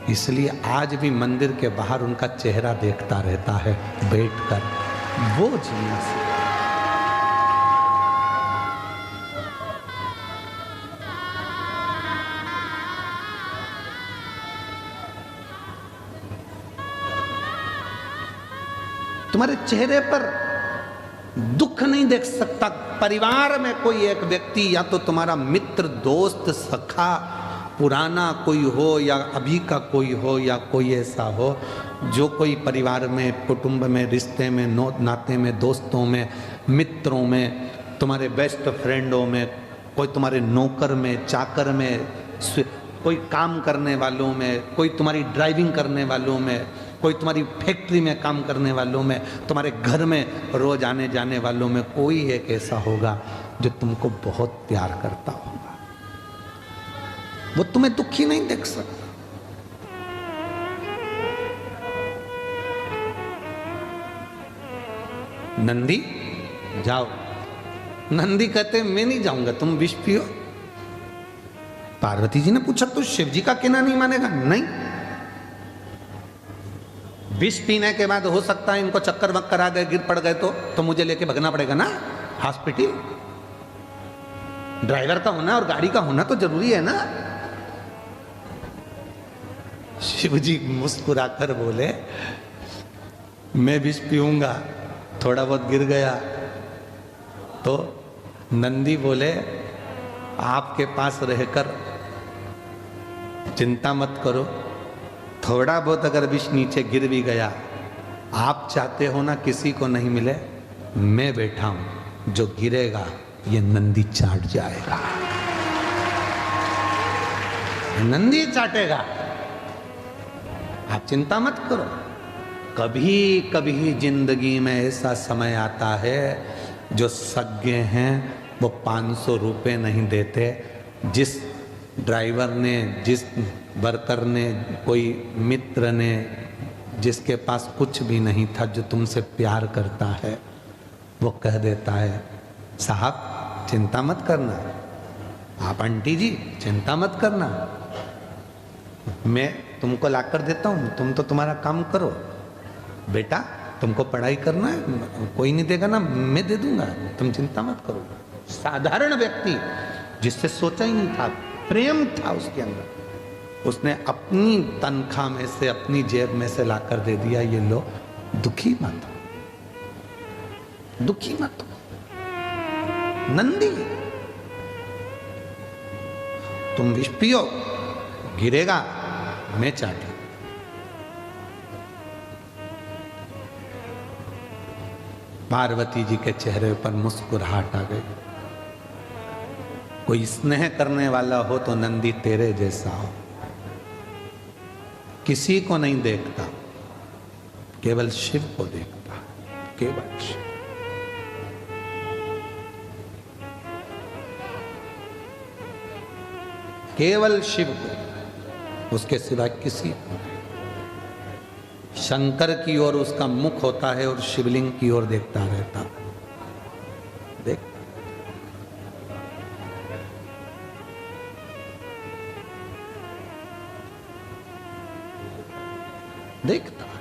इसलिए आज भी मंदिर के बाहर उनका चेहरा देखता रहता है बैठकर, वो जीना से। तुम्हारे चेहरे पर दुख नहीं देख सकता। परिवार में कोई एक व्यक्ति, या तो तुम्हारा मित्र, दोस्त, सखा, पुराना कोई हो, या अभी का कोई हो, या कोई ऐसा हो जो कोई परिवार में, कुटुंब में, रिश्ते में, नाते में, दोस्तों में, मित्रों में, तुम्हारे बेस्ट फ्रेंडों में, कोई तुम्हारे नौकर में, चाकर में, कोई काम करने वालों में, कोई तुम्हारी ड्राइविंग करने वालों में, कोई तुम्हारी फैक्ट्री में काम करने वालों में, तुम्हारे घर में रोज आने जाने वालों में कोई एक ऐसा होगा जो तुमको बहुत प्यार करता होगा। वो तुम्हें दुखी नहीं देख सकता। नंदी जाओ। नंदी कहते मैं नहीं जाऊंगा, तुम विष पियो। पार्वती जी ने पूछा तो शिव जी का कहना नहीं मानेगा? नहीं, विष पीने के बाद हो सकता है इनको चक्कर वक्कर आ गए, गिर पड़ गए तो मुझे लेके भगना पड़ेगा ना हॉस्पिटल। ड्राइवर का होना और गाड़ी का होना तो जरूरी है ना। शिव जी मुस्कुराकर बोले मैं विष पीऊंगा, थोड़ा बहुत गिर गया तो नंदी बोले आपके पास रहकर चिंता मत करो, थोड़ा बहुत अगर विष नीचे गिर भी गया, आप चाहते हो ना किसी को नहीं मिले, मैं बैठा हूं, जो गिरेगा ये नंदी चाट जाएगा, नंदी चाटेगा, आप चिंता मत करो। कभी कभी जिंदगी में ऐसा समय आता है जो सज्ञे हैं वो 500 रुपये नहीं देते। जिस ड्राइवर ने, जिस वर्कर ने, कोई मित्र ने, जिसके पास कुछ भी नहीं था, जो तुमसे प्यार करता है, वो कह देता है साहब चिंता मत करना, आप आंटी जी चिंता मत करना, मैं तुमको ला कर देता हूँ, तुम तो तुम्हारा काम करो, बेटा तुमको पढ़ाई करना है, कोई नहीं देगा ना, मैं दे दूंगा, तुम चिंता मत करो। साधारण व्यक्ति जिससे सोचा ही नहीं था, प्रेम था उसके अंदर, उसने अपनी तनख्वाह में से, अपनी जेब में से लाकर दे दिया, ये लो, दुखी मत हो, दुखी मत हो। नंदी तुम विष पियो, गिरेगा, मैं चाटी। पार्वती जी के चेहरे पर मुस्कुराहट आ गई। कोई स्नेह करने वाला हो तो नंदी तेरे जैसा हो, किसी को नहीं देखता, केवल शिव को देखता, केवल शिव। केवल शिव को, उसके सिवा किसी को नहीं। शंकर की ओर उसका मुख होता है और शिवलिंग की ओर देखता रहता है। देख, देखता है।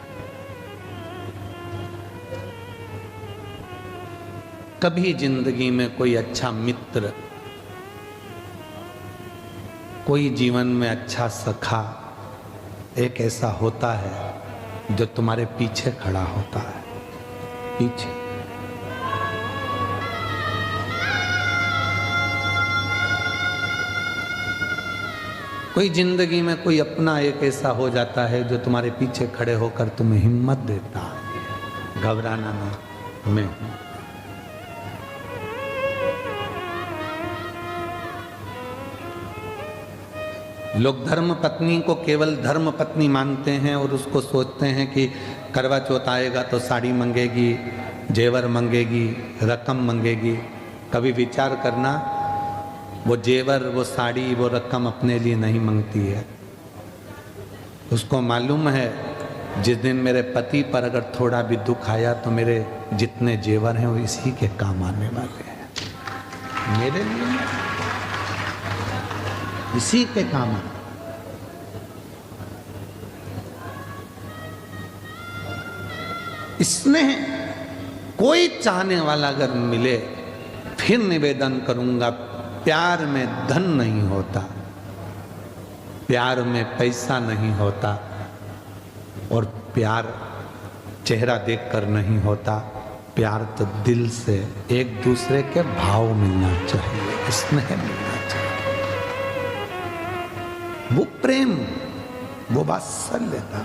कभी जिंदगी में कोई अच्छा मित्र, कोई जीवन में अच्छा सखा एक ऐसा होता है जो तुम्हारे पीछे खड़ा होता है, पीछे। कोई जिंदगी में कोई अपना एक ऐसा हो जाता है जो तुम्हारे पीछे खड़े होकर तुम्हें हिम्मत देता है, घबराना नहीं, मैं हूं। लोग धर्म पत्नी को केवल धर्म पत्नी मानते हैं और उसको सोचते हैं कि करवा चौथ आएगा तो साड़ी मंगेगी, जेवर मंगेगी, रकम मंगेगी। कभी विचार करना, वो जेवर, वो साड़ी, वो रकम अपने लिए नहीं मांगती है। उसको मालूम है जिस दिन मेरे पति पर अगर थोड़ा भी दुख आया तो मेरे जितने जेवर हैं वो इसी के काम आने वाले हैं, मेरे लिए इसी के काम आने। स्नेह कोई चाहने वाला अगर मिले, फिर निवेदन करूंगा, प्यार में धन नहीं होता, प्यार में पैसा नहीं होता, और प्यार चेहरा देखकर नहीं होता। प्यार तो दिल से एक दूसरे के भाव मिलना चाहिए, स्नेह मिलना चाहिए, वो प्रेम, वो वात्सल्यता।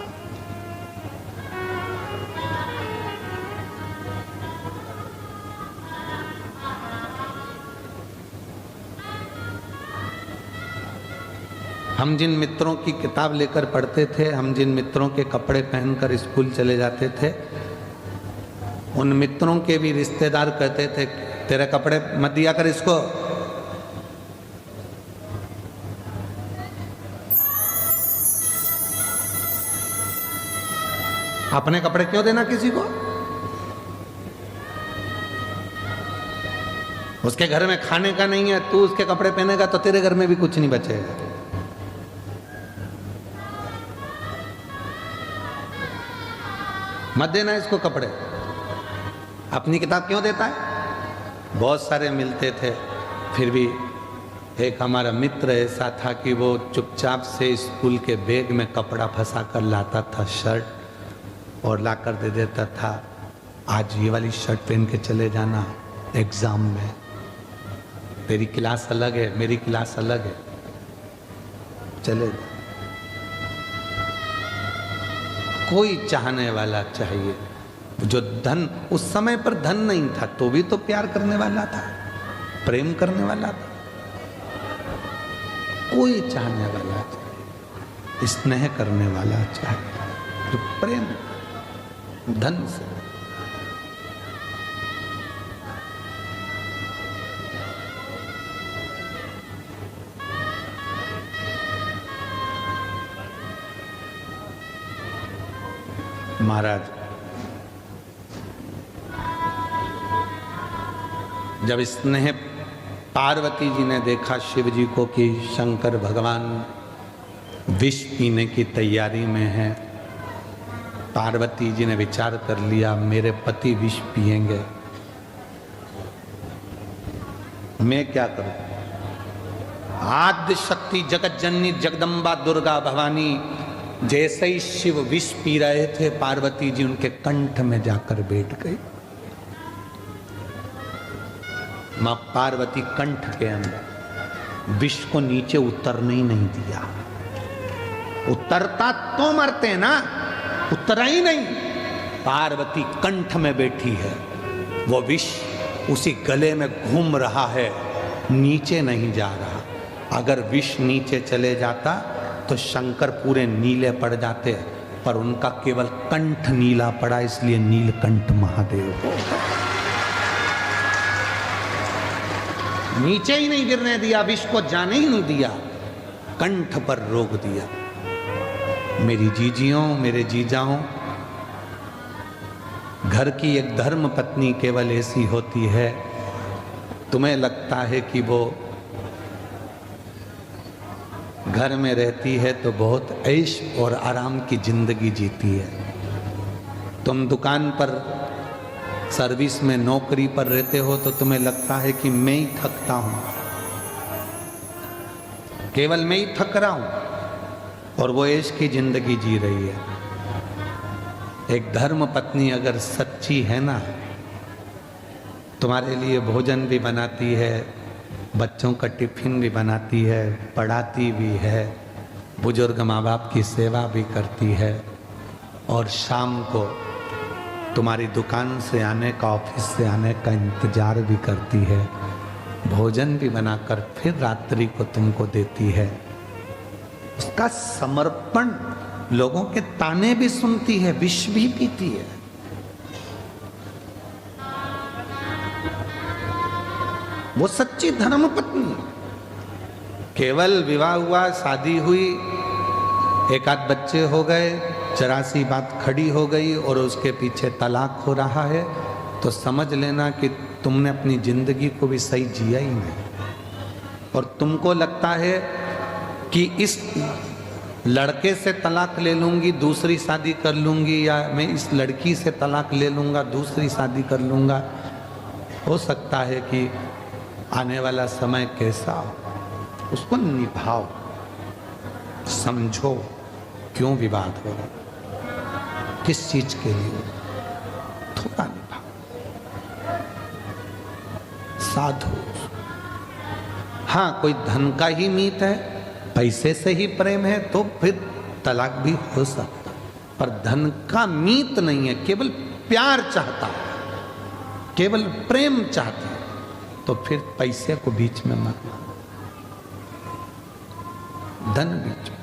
हम जिन मित्रों की किताब लेकर पढ़ते थे, हम जिन मित्रों के कपड़े पहनकर स्कूल चले जाते थे, उन मित्रों के भी रिश्तेदार कहते थे तेरे कपड़े मत दिया कर इसको। अपने कपड़े क्यों देना किसी को? उसके घर में खाने का नहीं है, तू उसके कपड़े पहनेगा तो तेरे घर में भी कुछ नहीं बचेगा। मत देना इसको कपड़े। अपनी किताब क्यों देता है? बहुत सारे मिलते थे, फिर भी एक हमारा मित्र ऐसा था कि वो चुपचाप से स्कूल के बैग में कपड़ा फंसा कर लाता था, शर्ट, और लाकर दे देता था, आज ये वाली शर्ट पहन के चले जाना एग्जाम में, तेरी क्लास अलग है, मेरी क्लास अलग है, चले जा। कोई चाहने वाला चाहिए, जो धन, उस समय पर धन नहीं था तो भी तो प्यार करने वाला था, प्रेम करने वाला था। कोई चाहने वाला चाहिए, स्नेह करने वाला चाहिए, जो प्रेम धन से। महाराज जब स्नेह पार्वती जी ने देखा शिव जी को कि शंकर भगवान विष पीने की तैयारी में है, पार्वती जी ने विचार कर लिया मेरे पति विष पिएंगे, मैं क्या करूं? आद्य शक्ति जगत जननी जगदम्बा दुर्गा भवानी जैसे ही शिव विष पी रहे थे, पार्वती जी उनके कंठ में जाकर बैठ गई। मां पार्वती कंठ के अंदर विष को नीचे उतरने ही नहीं दिया। उतरता तो मरते ना, उतरा ही नहीं। पार्वती कंठ में बैठी है, वो विष उसी गले में घूम रहा है, नीचे नहीं जा रहा। अगर विष नीचे चले जाता तो शंकर पूरे नीले पड़ जाते, पर उनका केवल कंठ नीला पड़ा, इसलिए नीलकंठ महादेव हो गए। नीचे ही नहीं गिरने दिया, विष को जाने ही नहीं दिया, कंठ पर रोक दिया। मेरी जीजियों, मेरे जीजाओं, घर की एक धर्म पत्नी केवल ऐसी होती है, तुम्हें लगता है कि वो घर में रहती है तो बहुत ऐश और आराम की जिंदगी जीती है। तुम दुकान पर सर्विस में नौकरी पर रहते हो तो तुम्हें लगता है कि मैं ही थकता हूं, केवल मैं ही थक रहा हूं, और वो ऐश की जिंदगी जी रही है। एक धर्म पत्नी अगर सच्ची है ना, तुम्हारे लिए भोजन भी बनाती है, बच्चों का टिफिन भी बनाती है, पढ़ाती भी है, बुजुर्ग माँ बाप की सेवा भी करती है, और शाम को तुम्हारी दुकान से आने का, ऑफिस से आने का इंतजार भी करती है, भोजन भी बनाकर फिर रात्रि को तुमको देती है। उसका समर्पण, लोगों के ताने भी सुनती है, विष भी पीती है। वो सच्ची धर्म पत्नी। केवल विवाह हुआ, शादी हुई, एक आध बच्चे हो गए, जरा सी बात खड़ी हो गई और उसके पीछे तलाक हो रहा है, तो समझ लेना कि तुमने अपनी जिंदगी को भी सही जिया ही नहीं। और तुमको लगता है कि इस लड़के से तलाक ले लूंगी, दूसरी शादी कर लूंगी, या मैं इस लड़की से तलाक ले लूंगा, दूसरी शादी कर लूंगा। हो सकता है कि आने वाला समय कैसा हो, उसको निभाओ, समझो क्यों विवाद हो रहा, किस चीज के लिए, थोड़ा निभाओ, साधो। हाँ, कोई धन का ही मीत है, पैसे से ही प्रेम है, तो फिर तलाक भी हो सकता, पर धन का मीत नहीं है, केवल प्यार चाहता है, केवल प्रेम चाहती है, तो फिर पैसे को बीच में मत लाना, धन बीच में।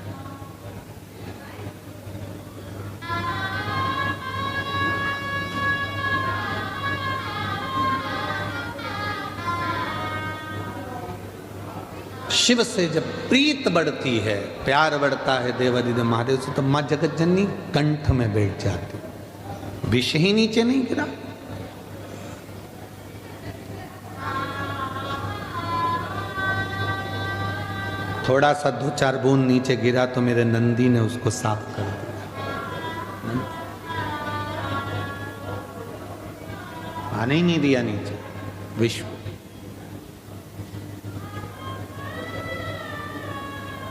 शिव से जब प्रीत बढ़ती है, प्यार बढ़ता है देवादिदेव महादेव से, तो मां जगत जननी कंठ में बैठ जाती, विष ही नीचे नहीं गिरा। थोड़ा सा 2-4 बूंद नीचे गिरा तो मेरे नंदी ने उसको साफ कर दिया, आने ही नहीं दिया नीचे विश्व।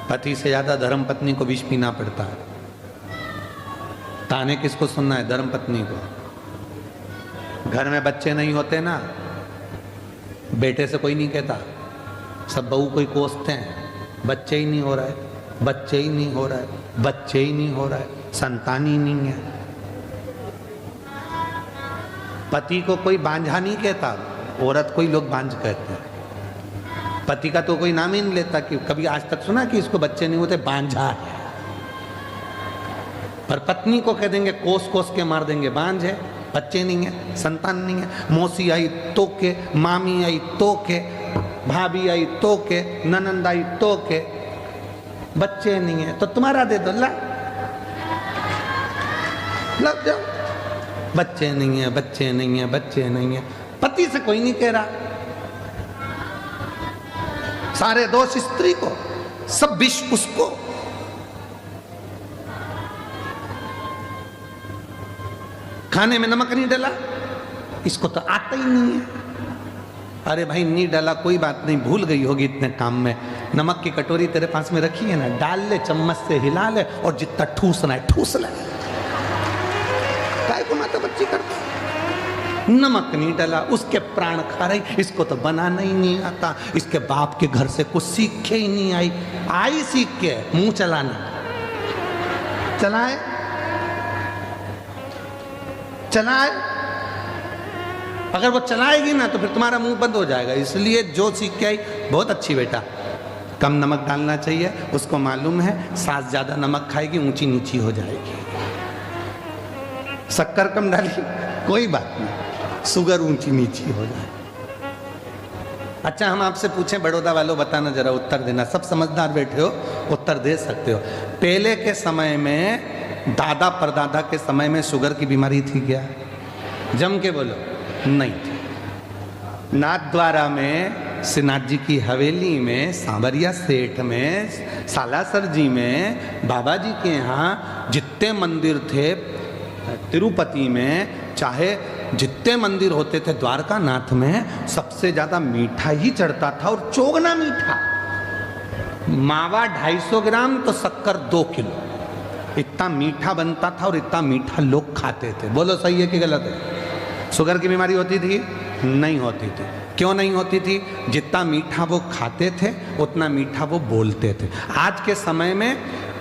पति से ज्यादा धर्म पत्नी को विष पीना पड़ता है। ताने किसको सुनना है? धर्म पत्नी को। घर में बच्चे नहीं होते ना, बेटे से कोई नहीं कहता, सब बहू को ही कोसते हैं, बच्चे ही नहीं हो रहा है, बच्चे ही नहीं हो रहा है, बच्चे ही नहीं हो रहा है, संतान ही नहीं है। पति को कोई बांझा नहीं कहता, औरत को ही लोग बांझ कहते हैं। पति का तो कोई नाम ही नहीं लेता, कि कभी आज तक सुना कि इसको बच्चे नहीं होते, बांझा है। पर पत्नी को कह देंगे, कोस कोस के मार देंगे, बांझ है, बच्चे नहीं है, संतान नहीं है। मौसी आई तो के, मामी आई तो के, भाभी आई तो के, ननंद आई तो के, बच्चे नहीं है, तो तुम्हारा दे दो, लग जाओ। बच्चे नहीं है, बच्चे नहीं है, बच्चे नहीं है, पति से कोई नहीं कह रहा। सारे दोष स्त्री को, सब विष उसको। खाने में नमक नहीं डाला, इसको तो आता ही नहीं है। अरे भाई नहीं डाला कोई बात नहीं, भूल गई होगी इतने काम में। नमक की कटोरी तेरे पास में रखी है ना, डाल ले, चम्मच से हिला ले, और जितना ठूसना है ठूस ले। काय को माता बच्ची करती, नमक नहीं डाला, उसके प्राण खा रही, इसको तो बनाना ही नहीं आता, इसके बाप के घर से कुछ सीखे ही नहीं आई। आई सीख के मुंह चलाना, चलाए चलाए, अगर वो चलाएगी ना तो फिर तुम्हारा मुंह बंद हो जाएगा। इसलिए जो सीख के आई, बहुत अच्छी बेटा, कम नमक डालना चाहिए, उसको मालूम है सास ज्यादा नमक खाएगी ऊंची नीची हो जाएगी। शक्कर कम डाली कोई बात नहीं, शुगर ऊंची नीची हो जाए। अच्छा, हम आपसे पूछें बड़ौदा वालों, बताना जरा, उत्तर देना, सब समझदार बैठे हो, उत्तर दे सकते हो। पहले के समय में, दादा परदादा के समय में शुगर की बीमारी थी क्या? जम के बोलो, नहीं थी। नाथद्वारा में, श्रीनाथ जी की हवेली में, सांवरिया सेठ में, सालासर जी में, बाबा जी के यहाँ जितने मंदिर थे, तिरुपति में, चाहे जितने मंदिर होते थे, द्वारका नाथ में सबसे ज्यादा मीठा ही चढ़ता था, और चोगना मीठा। मावा 250 ग्राम तो शक्कर 2 किलो, इतना मीठा बनता था, और इतना मीठा लोग खाते थे। बोलो सही है कि गलत है? शुगर की बीमारी होती थी? नहीं होती थी। क्यों नहीं होती थी? जितना मीठा वो खाते थे उतना मीठा वो बोलते थे। आज के समय में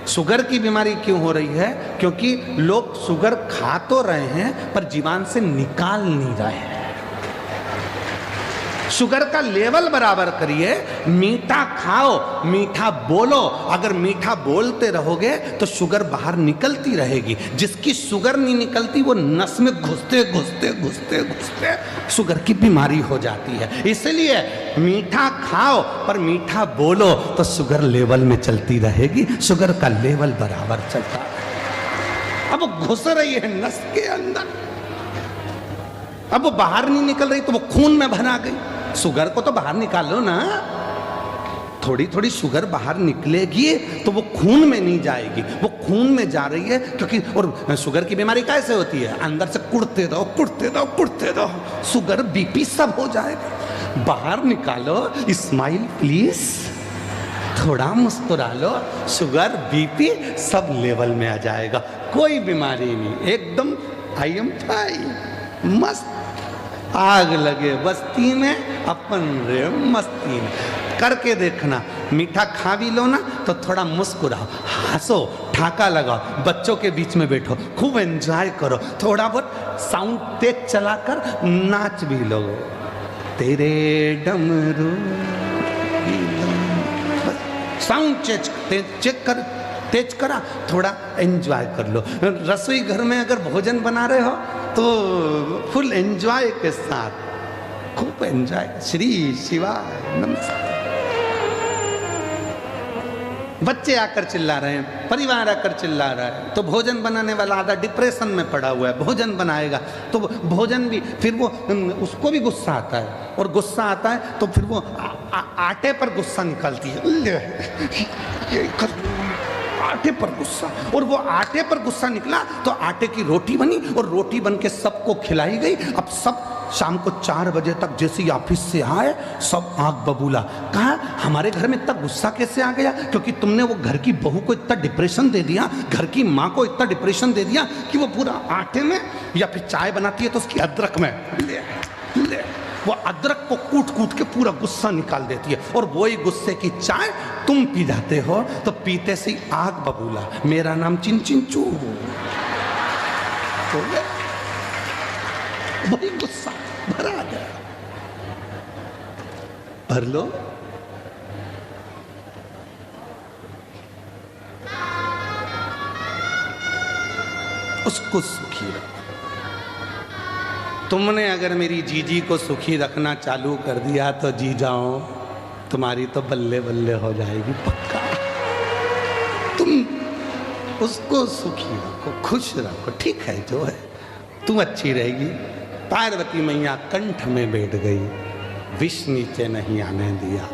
शुगर की बीमारी क्यों हो रही है? क्योंकि लोग शुगर खा तो रहे हैं पर जीवन से निकाल नहीं रहे हैं। शुगर का लेवल बराबर करिए, मीठा खाओ, मीठा बोलो। अगर मीठा बोलते रहोगे तो शुगर बाहर निकलती रहेगी। जिसकी शुगर नहीं निकलती वो नस में घुसते घुसते घुसते घुसते शुगर की बीमारी हो जाती है। इसलिए मीठा खाओ पर मीठा बोलो तो शुगर लेवल में चलती रहेगी, शुगर का लेवल बराबर चलता है। अब वो घुस रही है नस के अंदर, अब वो बाहर नहीं निकल रही तो वो खून में भरा गई। शुगर को तो बाहर निकालो ना, थोड़ी थोड़ी शुगर बाहर निकलेगी तो वो खून में नहीं जाएगी, वो खून में जा रही है क्योंकि। और शुगर की बीमारी कैसे होती है? अंदर से कुड़ते रहो कुड़ते रहो कुड़ते रहो, शुगर बीपी सब हो जाएगा। बाहर निकालो, स्माइल प्लीज, थोड़ा मुस्कुरा लो, शुगर बीपी सब लेवल में आ जाएगा। कोई बीमारी नहीं, एकदम आई एम फाइन, मस्त। आग लगे बस्ती में, अपन रे मस्ती में। करके देखना, मीठा खा भी लो ना तो थोड़ा मुस्कुराओ, हंसो, ठाका लगाओ, बच्चों के बीच में बैठो, खूब एंजॉय करो, थोड़ा बहुत साउंड तेज चलाकर नाच भी लो। तेरे डमरू साउंड तेज करा, थोड़ा एंजॉय कर लो। रसोई घर में अगर भोजन बना रहे हो तो फुल एंजॉय के साथ खूब एंजॉय। श्री शिवाय नमस्ते। बच्चे आकर चिल्ला रहे हैं, परिवार आकर चिल्ला रहा है, तो भोजन बनाने वाला आधा डिप्रेशन में पड़ा हुआ है, भोजन बनाएगा तो भोजन भी फिर वो उसको भी गुस्सा आता है, और गुस्सा आता है तो फिर वो आटे पर गुस्सा निकालती है, आटे पर गुस्सा। और वो आटे पर गुस्सा निकला तो आटे की रोटी बनी और रोटी बन के सबको खिलाई गई। अब सब शाम को 4 बजे तक जैसे ही ऑफिस से आए सब आंख बबूला, कहा हमारे घर में इतना गुस्सा कैसे आ गया? क्योंकि तुमने वो घर की बहू को इतना डिप्रेशन दे दिया, घर की माँ को इतना डिप्रेशन दे दिया कि वो पूरा आटे में, या फिर चाय बनाती है तो उसकी अदरक में ले वो अदरक को कूट कूट के पूरा गुस्सा निकाल देती है। और वही गुस्से की चाय तुम पी जाते हो तो पीते से आग बबूला, मेरा नाम चिंचिंचू, तो वही गुस्सा भरा गया। भर लो। उसको सुखी रखो। तुमने अगर मेरी जीजी को सुखी रखना चालू कर दिया तो जी जाओ, तुम्हारी तो बल्ले बल्ले हो जाएगी पक्का। तुम उसको सुखी रखो, खुश रखो, ठीक है जो है, तुम अच्छी रहेगी। पार्वती मैया कंठ में बैठ गई, विष नीचे नहीं आने दिया,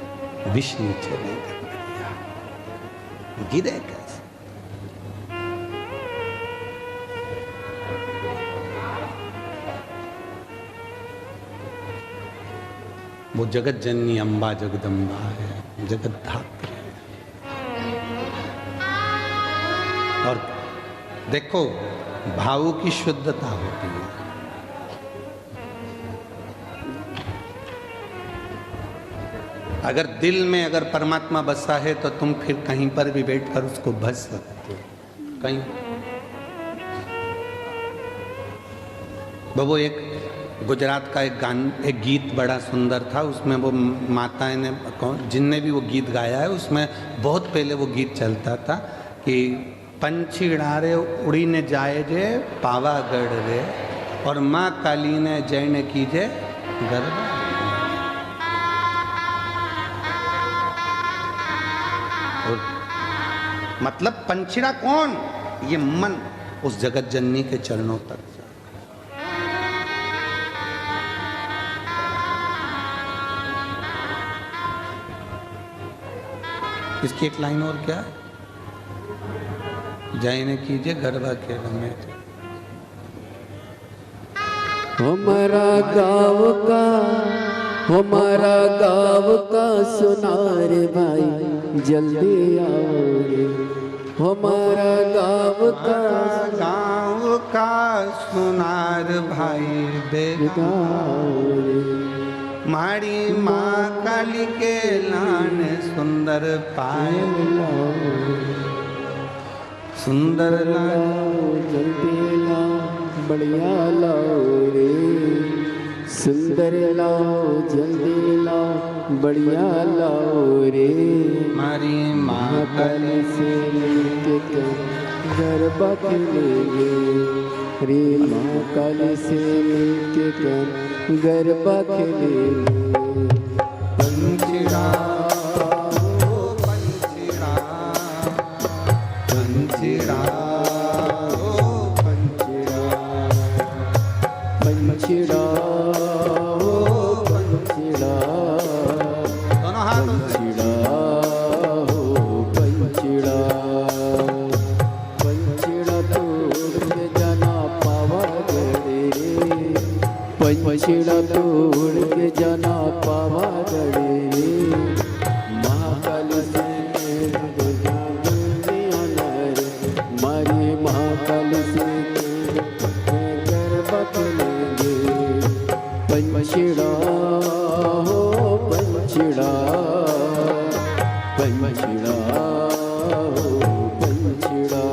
विष नीचे नहीं करने दिया, गिरे कैसे? वो जगत जननी अम्बा जगदम्बा है, जगत धात्री है। और देखो भाव की शुद्धता होती है। अगर दिल में अगर परमात्मा बसा है तो तुम फिर कहीं पर भी बैठकर उसको भज सकते हो। कहीं वो एक गुजरात का एक गीत बड़ा सुंदर था, उसमें वो माताएं ने, जिनने भी वो गीत गाया है, उसमें बहुत पहले वो गीत चलता था कि पंछी डारे उड़ी ने जाए जे पावागढ़ रे, और माँ काली ने जैन कीजे गरबा। मतलब पंछीड़ा कौन? ये मन उस जगत जननी के चरणों तक। इसकी एक लाइन और क्या है? जैन कीजिए गरबा के रमे। हमारा गाँव का सुनार भाई जल्दी आओ रे, हमारा गाँव का सुनार भाई बेगाओ रे, माड़ी माँ काली के लान सुंदर पायल लाओ, सुंदर लाओ जल्दी लाओ, बढ़िया लाओ रे, सुंदर लाओ जल्दी लाओ बढ़िया लाओ रे। हमारी माँ काली से मिलके गरबा खेलेंगे रे। माँ काली से मिलके गरबा खेलेंगे। पंचड़ा ओ पंचड़ा, पंचड़ा ओ पंचड़ा, पंचड़ा ओ पंचड़ा, दोनों हाथ पंचड़ा ओ पंचड़ा। पंचड़ा तोड़ के जाना पावागढ़ रे। पंचड़ा तोड़ के जाना पावागढ़ रे। महाकाल से मारे महाकाल से गरबा खेलेंगे। पंचड़ा हो पंचड़ा, पंचड़ा हो पंचड़ा।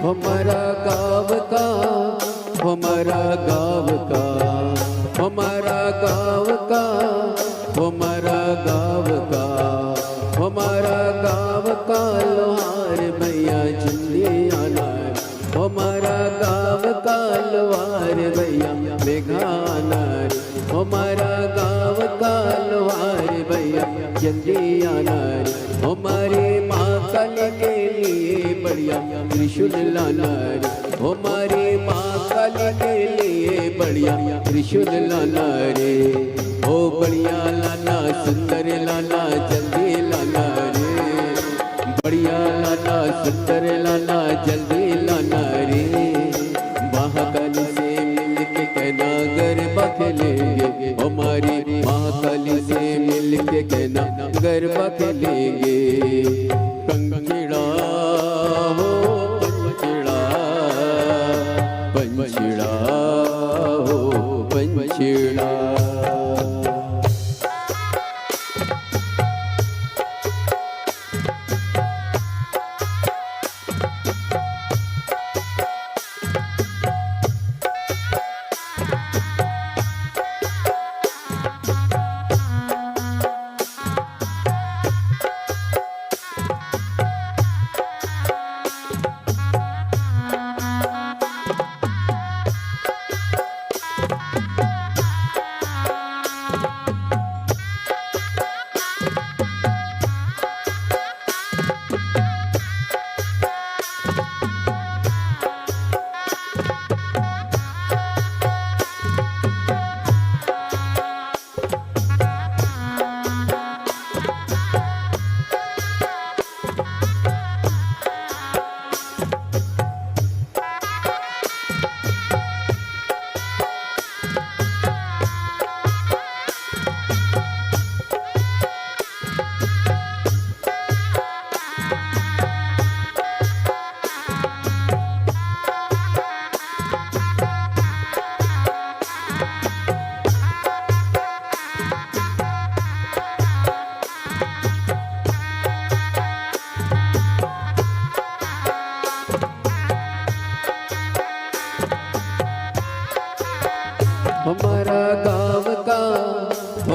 हमारा गाँव का, हमारा गाँव का, हमारा गाँव का, हमारा गाँव का, हमारा गाँव का लोहार भैया जल्दी आना। हमारा गाँव का लोहार भैया मेघाना। हमारा गाँव का लोहार भैया जल्दी आना। हमारे माँ काली के लिए बढ़िया त्रिशूल लाना रे। हमारे माँ काली के लिए बढ़िया त्रिशूल लाना रे। ओ बढ़िया लाना सुंदर लाना जल्दी लाना रे। बढ़िया लाना सुंदर लाना जल्दी लाना रे। महाकाली से मिलके कहना गरबा खेलेंगे। हमारी महाकाली से मिलके कहना गरबा खेलेंगे। पंचड़ा हो पंचड़ा, पंचड़ा हो पंचड़ा।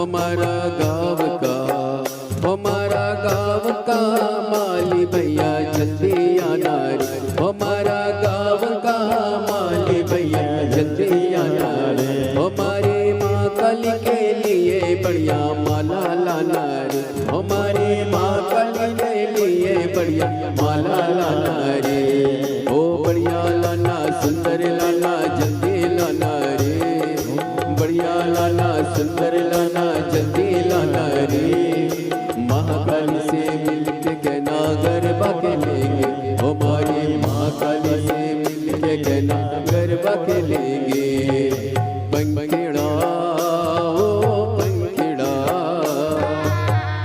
हमारा गाँव का, हमारा गाँव का माली भैया जल्दी आना रे, हमारा गाँव का माली भैया जल्दी आना रे, हमारे माँ काली के लिए बढ़िया माला लाना रे, हमारे माँ काली के लिए बढ़िया माला लाना रे, ओ बढ़िया लाना सुंदर लाना जल्दी लाना रे, बढ़िया लाना सुंदर लाना जल्दी लाना रे, महाकाली से मिलके कहना गरबा के लेंगे, हमारी महाकाली से मिलके कहना गरबा के लेंगे, पंखेड़ा हो पंखेड़ा,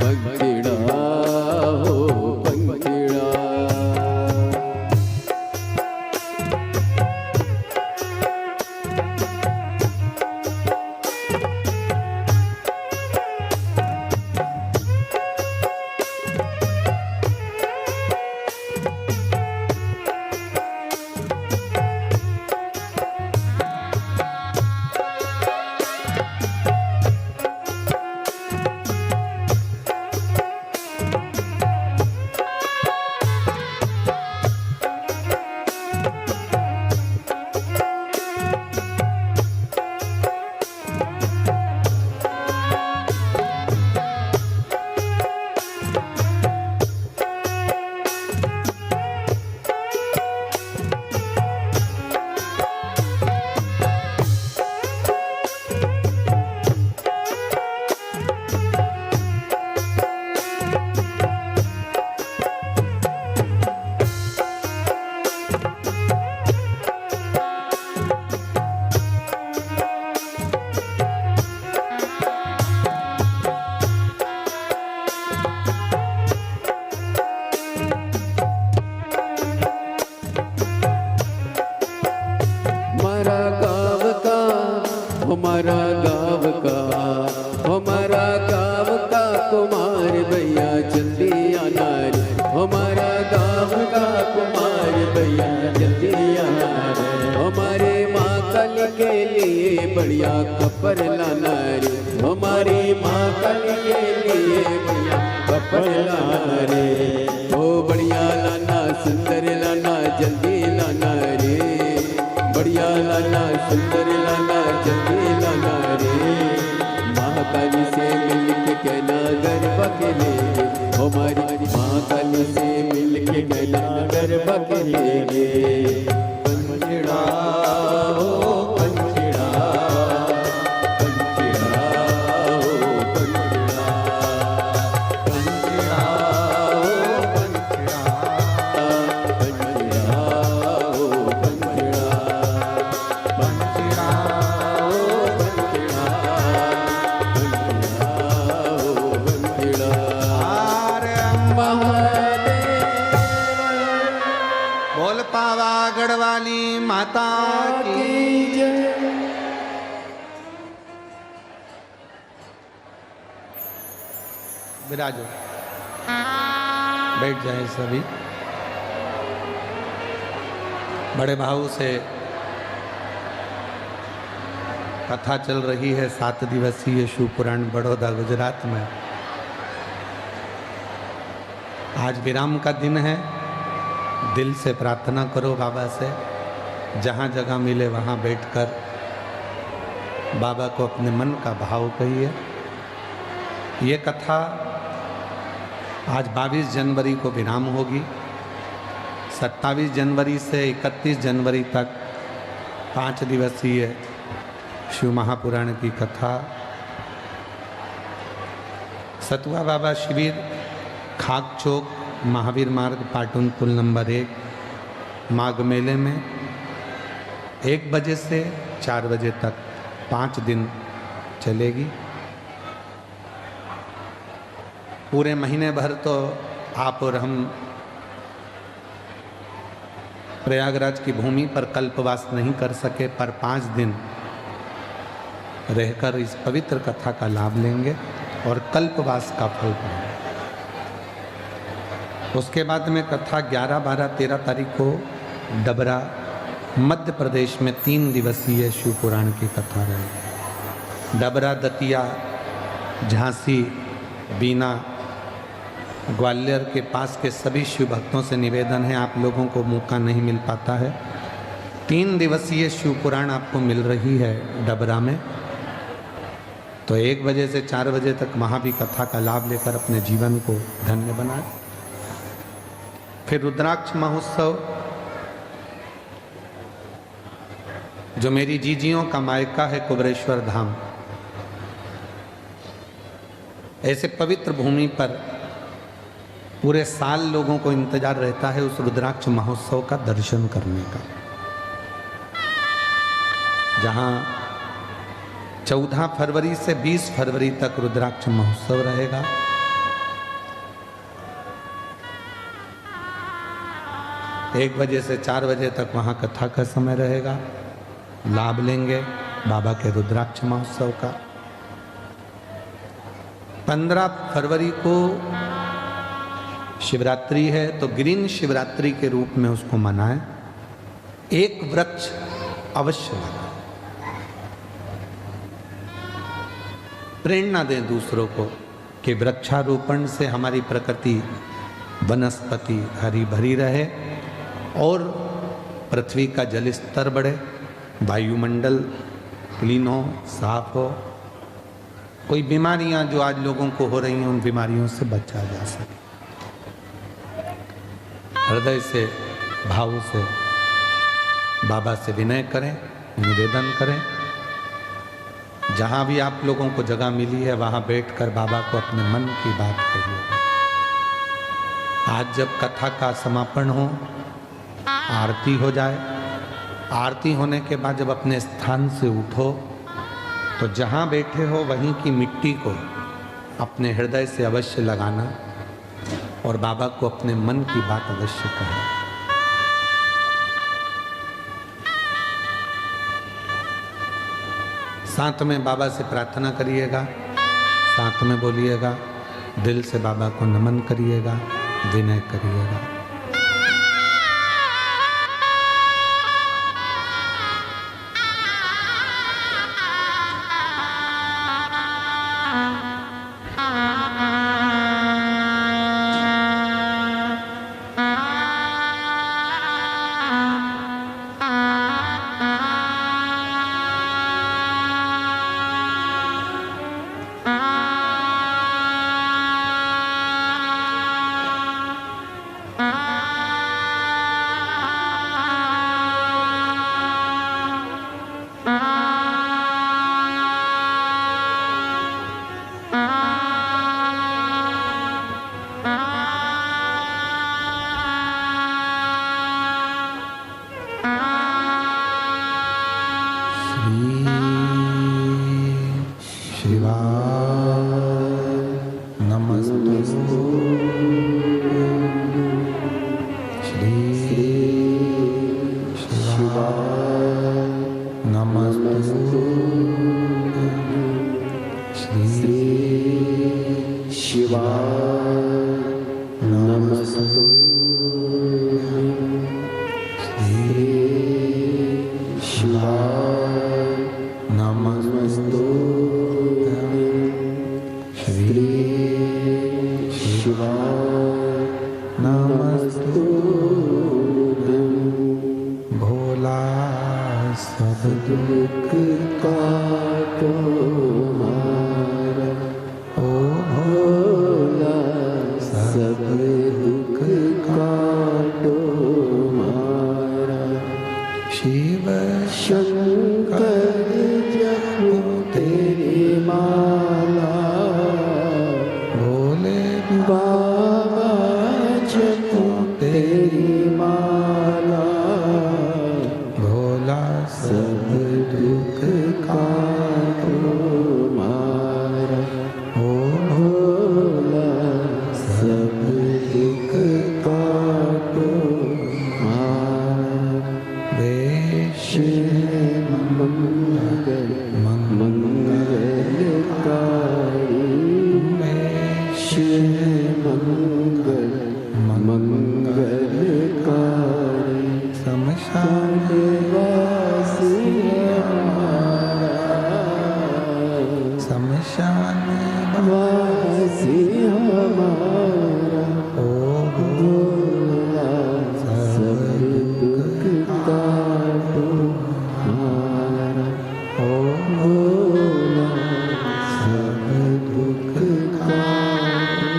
पंखेड़ा हो पंखेड़ा। हमारा गाँव का, हमारा गाँव का कुमार भैया जल्दी आना रे, हमारा गाँव का कुमार भैया जल्दी आना रे, हमारे माँ काली के लिए बढ़िया कपर लाना रे, हमारी माँ काली के लिए बढ़िया कपर लाना रे, ओ बढ़िया लाना सुंदर लाना जल्दी लाना रे, बढ़िया लाना सुंदर लाना जल्दी लाना रे, महाकाली से मिलके कहना गरबा के लेंगे, हमारी महाकाली से मिलके कहना गरबा के लेंगे, पंचड़ा हो पंचड़ा, पंचड़ा हो पंचड़ा, पंचड़ा हो पंचड़ा, पंचड़ा हो पंचड़ा, बोल पावागढ़ वाली माता की जय। विराजो, बैठ जाए सभी। बड़े भाव से कथा चल रही है 7 दिवसीय शिव पुराण बड़ौदा गुजरात में। आज विराम का दिन है। दिल से प्रार्थना करो बाबा से, जहाँ जगह मिले वहाँ बैठकर बाबा को अपने मन का भाव कहिए। ये कथा आज 22 जनवरी को विराम होगी। 27 जनवरी से 31 जनवरी तक 5 दिवसीय शिव महापुराण की कथा। सतुआ बाबा शिविर खाक चौक महावीर मार्ग पाटुन पुल नंबर 1 माघ मेले में 1 बजे से 4 बजे तक 5 दिन चलेगी। पूरे महीने भर तो आप और हम प्रयागराज की भूमि पर कल्पवास नहीं कर सके, पर 5 दिन रहकर इस पवित्र कथा का लाभ लेंगे और कल्पवास का फल पाएंगे। उसके बाद में कथा 11, 12, 13 तारीख को डबरा मध्य प्रदेश में 3 दिवसीय शिव पुराण की कथा रहेगी। डबरा, दतिया, झांसी, बीना, ग्वालियर के पास के सभी शिव भक्तों से निवेदन है, आप लोगों को मौका नहीं मिल पाता है, 3 दिवसीय शिव पुराण आपको मिल रही है डबरा में, तो 1 बजे से 4 बजे तक वहाँ भी कथा का लाभ लेकर अपने जीवन को धन्य बनाए। फिर रुद्राक्ष महोत्सव, जो मेरी जीजियों का मायका है कुबरेश्वर धाम, ऐसे पवित्र भूमि पर पूरे साल लोगों को इंतजार रहता है उस रुद्राक्ष महोत्सव का दर्शन करने का, जहां 14 फरवरी से 20 फरवरी तक रुद्राक्ष महोत्सव रहेगा। एक बजे से 4 बजे तक वहां कथा का समय रहेगा, लाभ लेंगे बाबा के रुद्राक्ष महोत्सव का। 15 फरवरी को शिवरात्रि है, तो ग्रीन शिवरात्रि के रूप में उसको मनाएं। एक वृक्ष अवश्य लगाएं, प्रेरणा दें दूसरों को कि वृक्षारोपण से हमारी प्रकृति वनस्पति हरी भरी रहे और पृथ्वी का जल स्तर बढ़े, वायुमंडल क्लीन हो, साफ हो, कोई बीमारियां जो आज लोगों को हो रही हैं उन बीमारियों से बचा जा सके। हृदय से, भाव से बाबा से विनय करें, निवेदन करें। जहां भी आप लोगों को जगह मिली है वहां बैठकर बाबा को अपने मन की बात करिए। आज जब कथा का समापन हो, आरती हो जाए, आरती होने के बाद जब अपने स्थान से उठो तो जहां बैठे हो वहीं की मिट्टी को अपने हृदय से अवश्य लगाना और बाबा को अपने मन की बात अवश्य कहें। साथ में बाबा से प्रार्थना करिएगा, साथ में बोलिएगा, दिल से बाबा को नमन करिएगा, विनय करिएगा। सब दुख से हमारा भोला सब दुख काटो हमारा भोला सब दुख काटो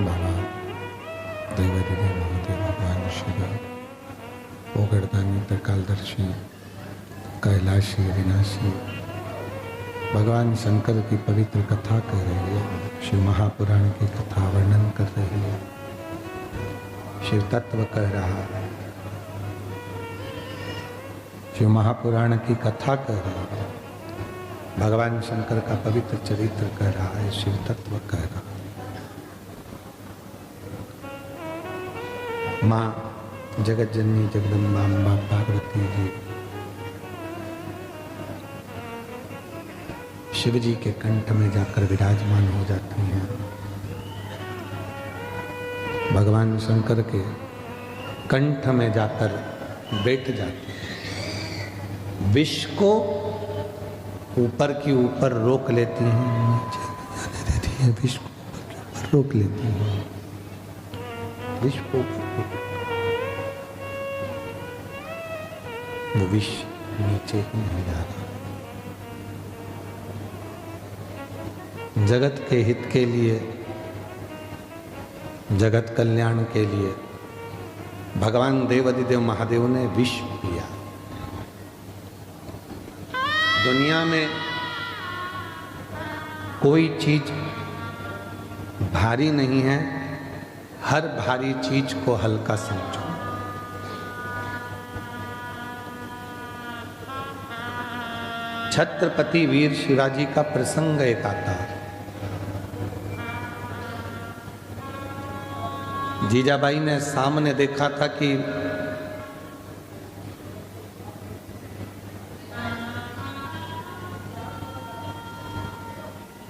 बाबा देवादिदेव महादेव भगवान शिव ओगड़दानी त्रिकालदर्शी कैलाशी विनाशी भगवान शंकर की पवित्र कथा कह रही है, शिव महापुराण की कथा वर्णन कर रही है, शिव तत्व कह रहा है, शिव महापुराण की कथा कह रही है, भगवान शंकर का पवित्र चरित्र कह रहा है, शिव तत्व कह रहा है। माँ जगत जननी जगदम्बा अम्बा पार्वती जी शिव जी के कंठ में जाकर विराजमान हो जाती हैं, भगवान शंकर के कंठ में जाकर बैठ जाती हैं, विष को ऊपर की ऊपर रोक लेती हैं, नीचे जाने देती है, विष को ऊपर की ऊपर रोक लेती हैं, विष को वो विष नीचे ही नहीं जा रहा। जगत के हित के लिए, जगत कल्याण के लिए भगवान देवादिदेव महादेव ने विष पिया। दुनिया में कोई चीज भारी नहीं है, हर भारी चीज को हल्का समझो। छत्रपति वीर शिवाजी का प्रसंग एक आता है। जीजाबाई ने सामने देखा था कि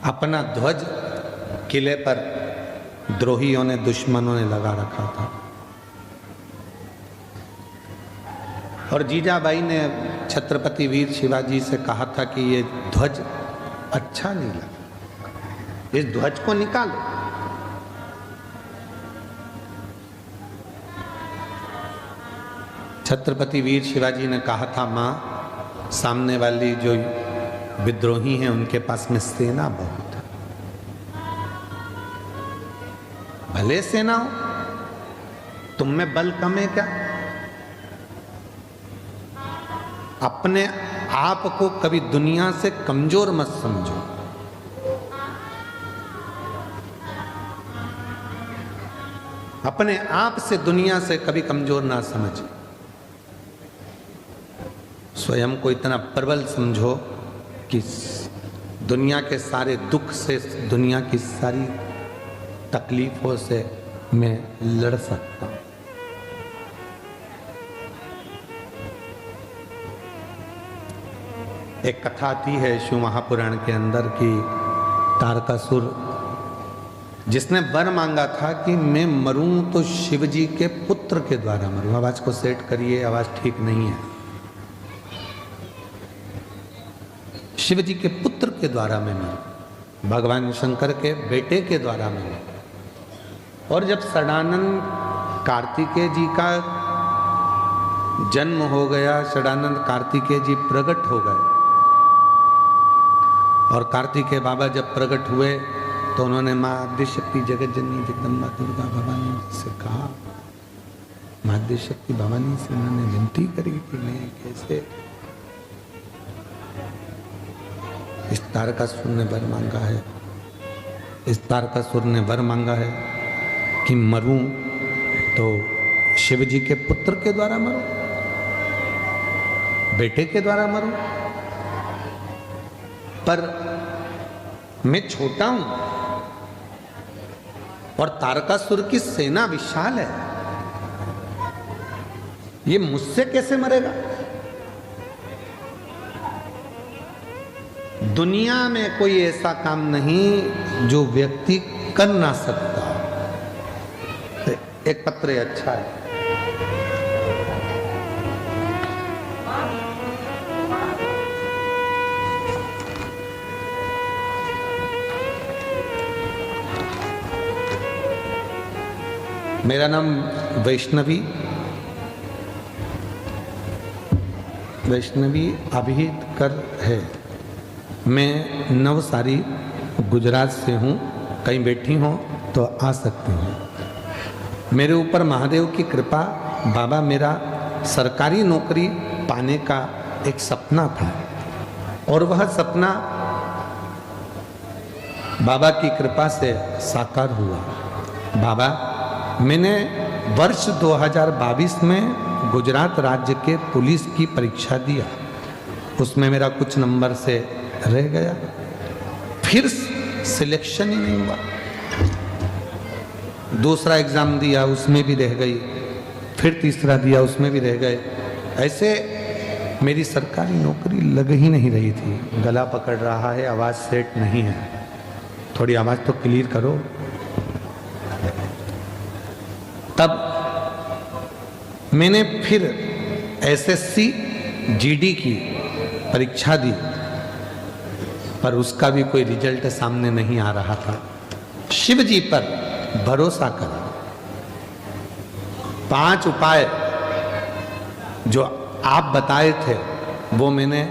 अपना ध्वज किले पर द्रोहियों ने, दुश्मनों ने लगा रखा था और जीजाबाई ने छत्रपति वीर शिवाजी से कहा था कि ये ध्वज अच्छा नहीं लगा, इस ध्वज को निकालो। छत्रपति वीर शिवाजी ने कहा था, मां, सामने वाली जो विद्रोही हैं उनके पास में सेना बहुत है, भले सेना हो, तुम में बल कम है क्या? अपने आप को कभी दुनिया से कमजोर मत समझो। अपने आप से दुनिया से कभी कमजोर ना समझो। स्वयं को इतना प्रबल समझो कि दुनिया के सारे दुख से, दुनिया की सारी तकलीफों से मैं लड़ सकता हूं। एक कथा आती है शिव महापुराण के अंदर कि तारकासुर जिसने वर मांगा था कि मैं मरूं तो शिव जी के पुत्र के द्वारा मरूं। आवाज को सेट करिए, आवाज ठीक नहीं है। शिव जी के पुत्र के द्वारा मैं मरूं, भगवान शंकर के बेटे के द्वारा मैं मरूं। और जब षडानंद कार्तिकेय जी का जन्म हो गया, षडानंद कार्तिकेय जी प्रकट हो गए और कार्तिकेय बाबा जब प्रकट हुए तो उन्होंने माँ आद्यशक्ति जगत जननी जगदम्बा दुर्गा भवानी से कहा, माँ आद्यशक्ति भवानी से उन्होंने विनती करी कि मैं कैसे, इस तारकासुर ने वर मांगा है, इस तारकासुर ने वर मांगा है कि मरूं तो शिव जी के पुत्र के द्वारा मरूं, बेटे के द्वारा मरूं। पर मैं छोटा हूं और तारकासुर की सेना विशाल है, ये मुझसे कैसे मरेगा? दुनिया में कोई ऐसा काम नहीं जो व्यक्ति कर ना सकता। एक पत्र अच्छा है। मेरा नाम वैष्णवी अभिहितकर है। मैं नवसारी गुजरात से हूँ। कहीं बैठी हो तो आ सकती हूँ। मेरे ऊपर महादेव की कृपा, बाबा मेरा सरकारी नौकरी पाने का एक सपना था और वह सपना बाबा की कृपा से साकार हुआ। बाबा, मैंने वर्ष 2022 में गुजरात राज्य के पुलिस की परीक्षा दिया। उसमें मेरा कुछ नंबर से रह गया। फिर सिलेक्शन ही नहीं हुआ। दूसरा एग्जाम दिया, उसमें भी रह गई। फिर तीसरा दिया, उसमें भी रह गए। ऐसे मेरी सरकारी नौकरी लग ही नहीं रही थी। गला पकड़ रहा है, आवाज़ सेट नहीं है। थोड़ी आवाज़ तो क्लियर करो। तब मैंने फिर एसएससी जीडी की परीक्षा दी, पर उसका भी कोई रिजल्ट सामने नहीं आ रहा था। शिव जी पर भरोसा करा। 5 उपाय जो आप बताए थे वो मैंने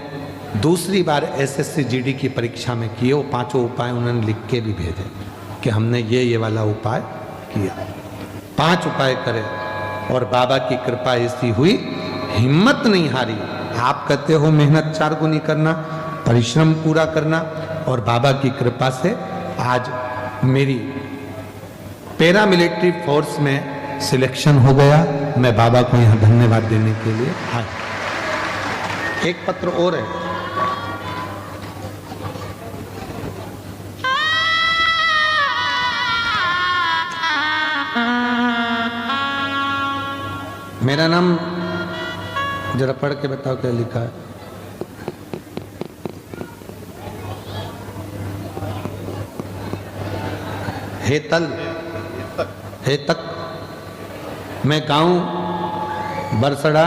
दूसरी बार एसएससी जीडी की परीक्षा में किए। वो 5 उपाय उन्होंने लिख के भी भेजे कि हमने ये वाला उपाय किया। 5 उपाय करे और बाबा की कृपा ऐसी हुई, हिम्मत नहीं हारी। आप कहते हो मेहनत 4 गुनी करना, परिश्रम पूरा करना, और बाबा की कृपा से आज मेरी पैरामिलिट्री फोर्स में सिलेक्शन हो गया। मैं बाबा को यहाँ धन्यवाद देने के लिए आया। एक पत्र और है। मेरा नाम जरा पढ़ के बताओ क्या लिखा है। हेतक। मैं गांव बरसड़ा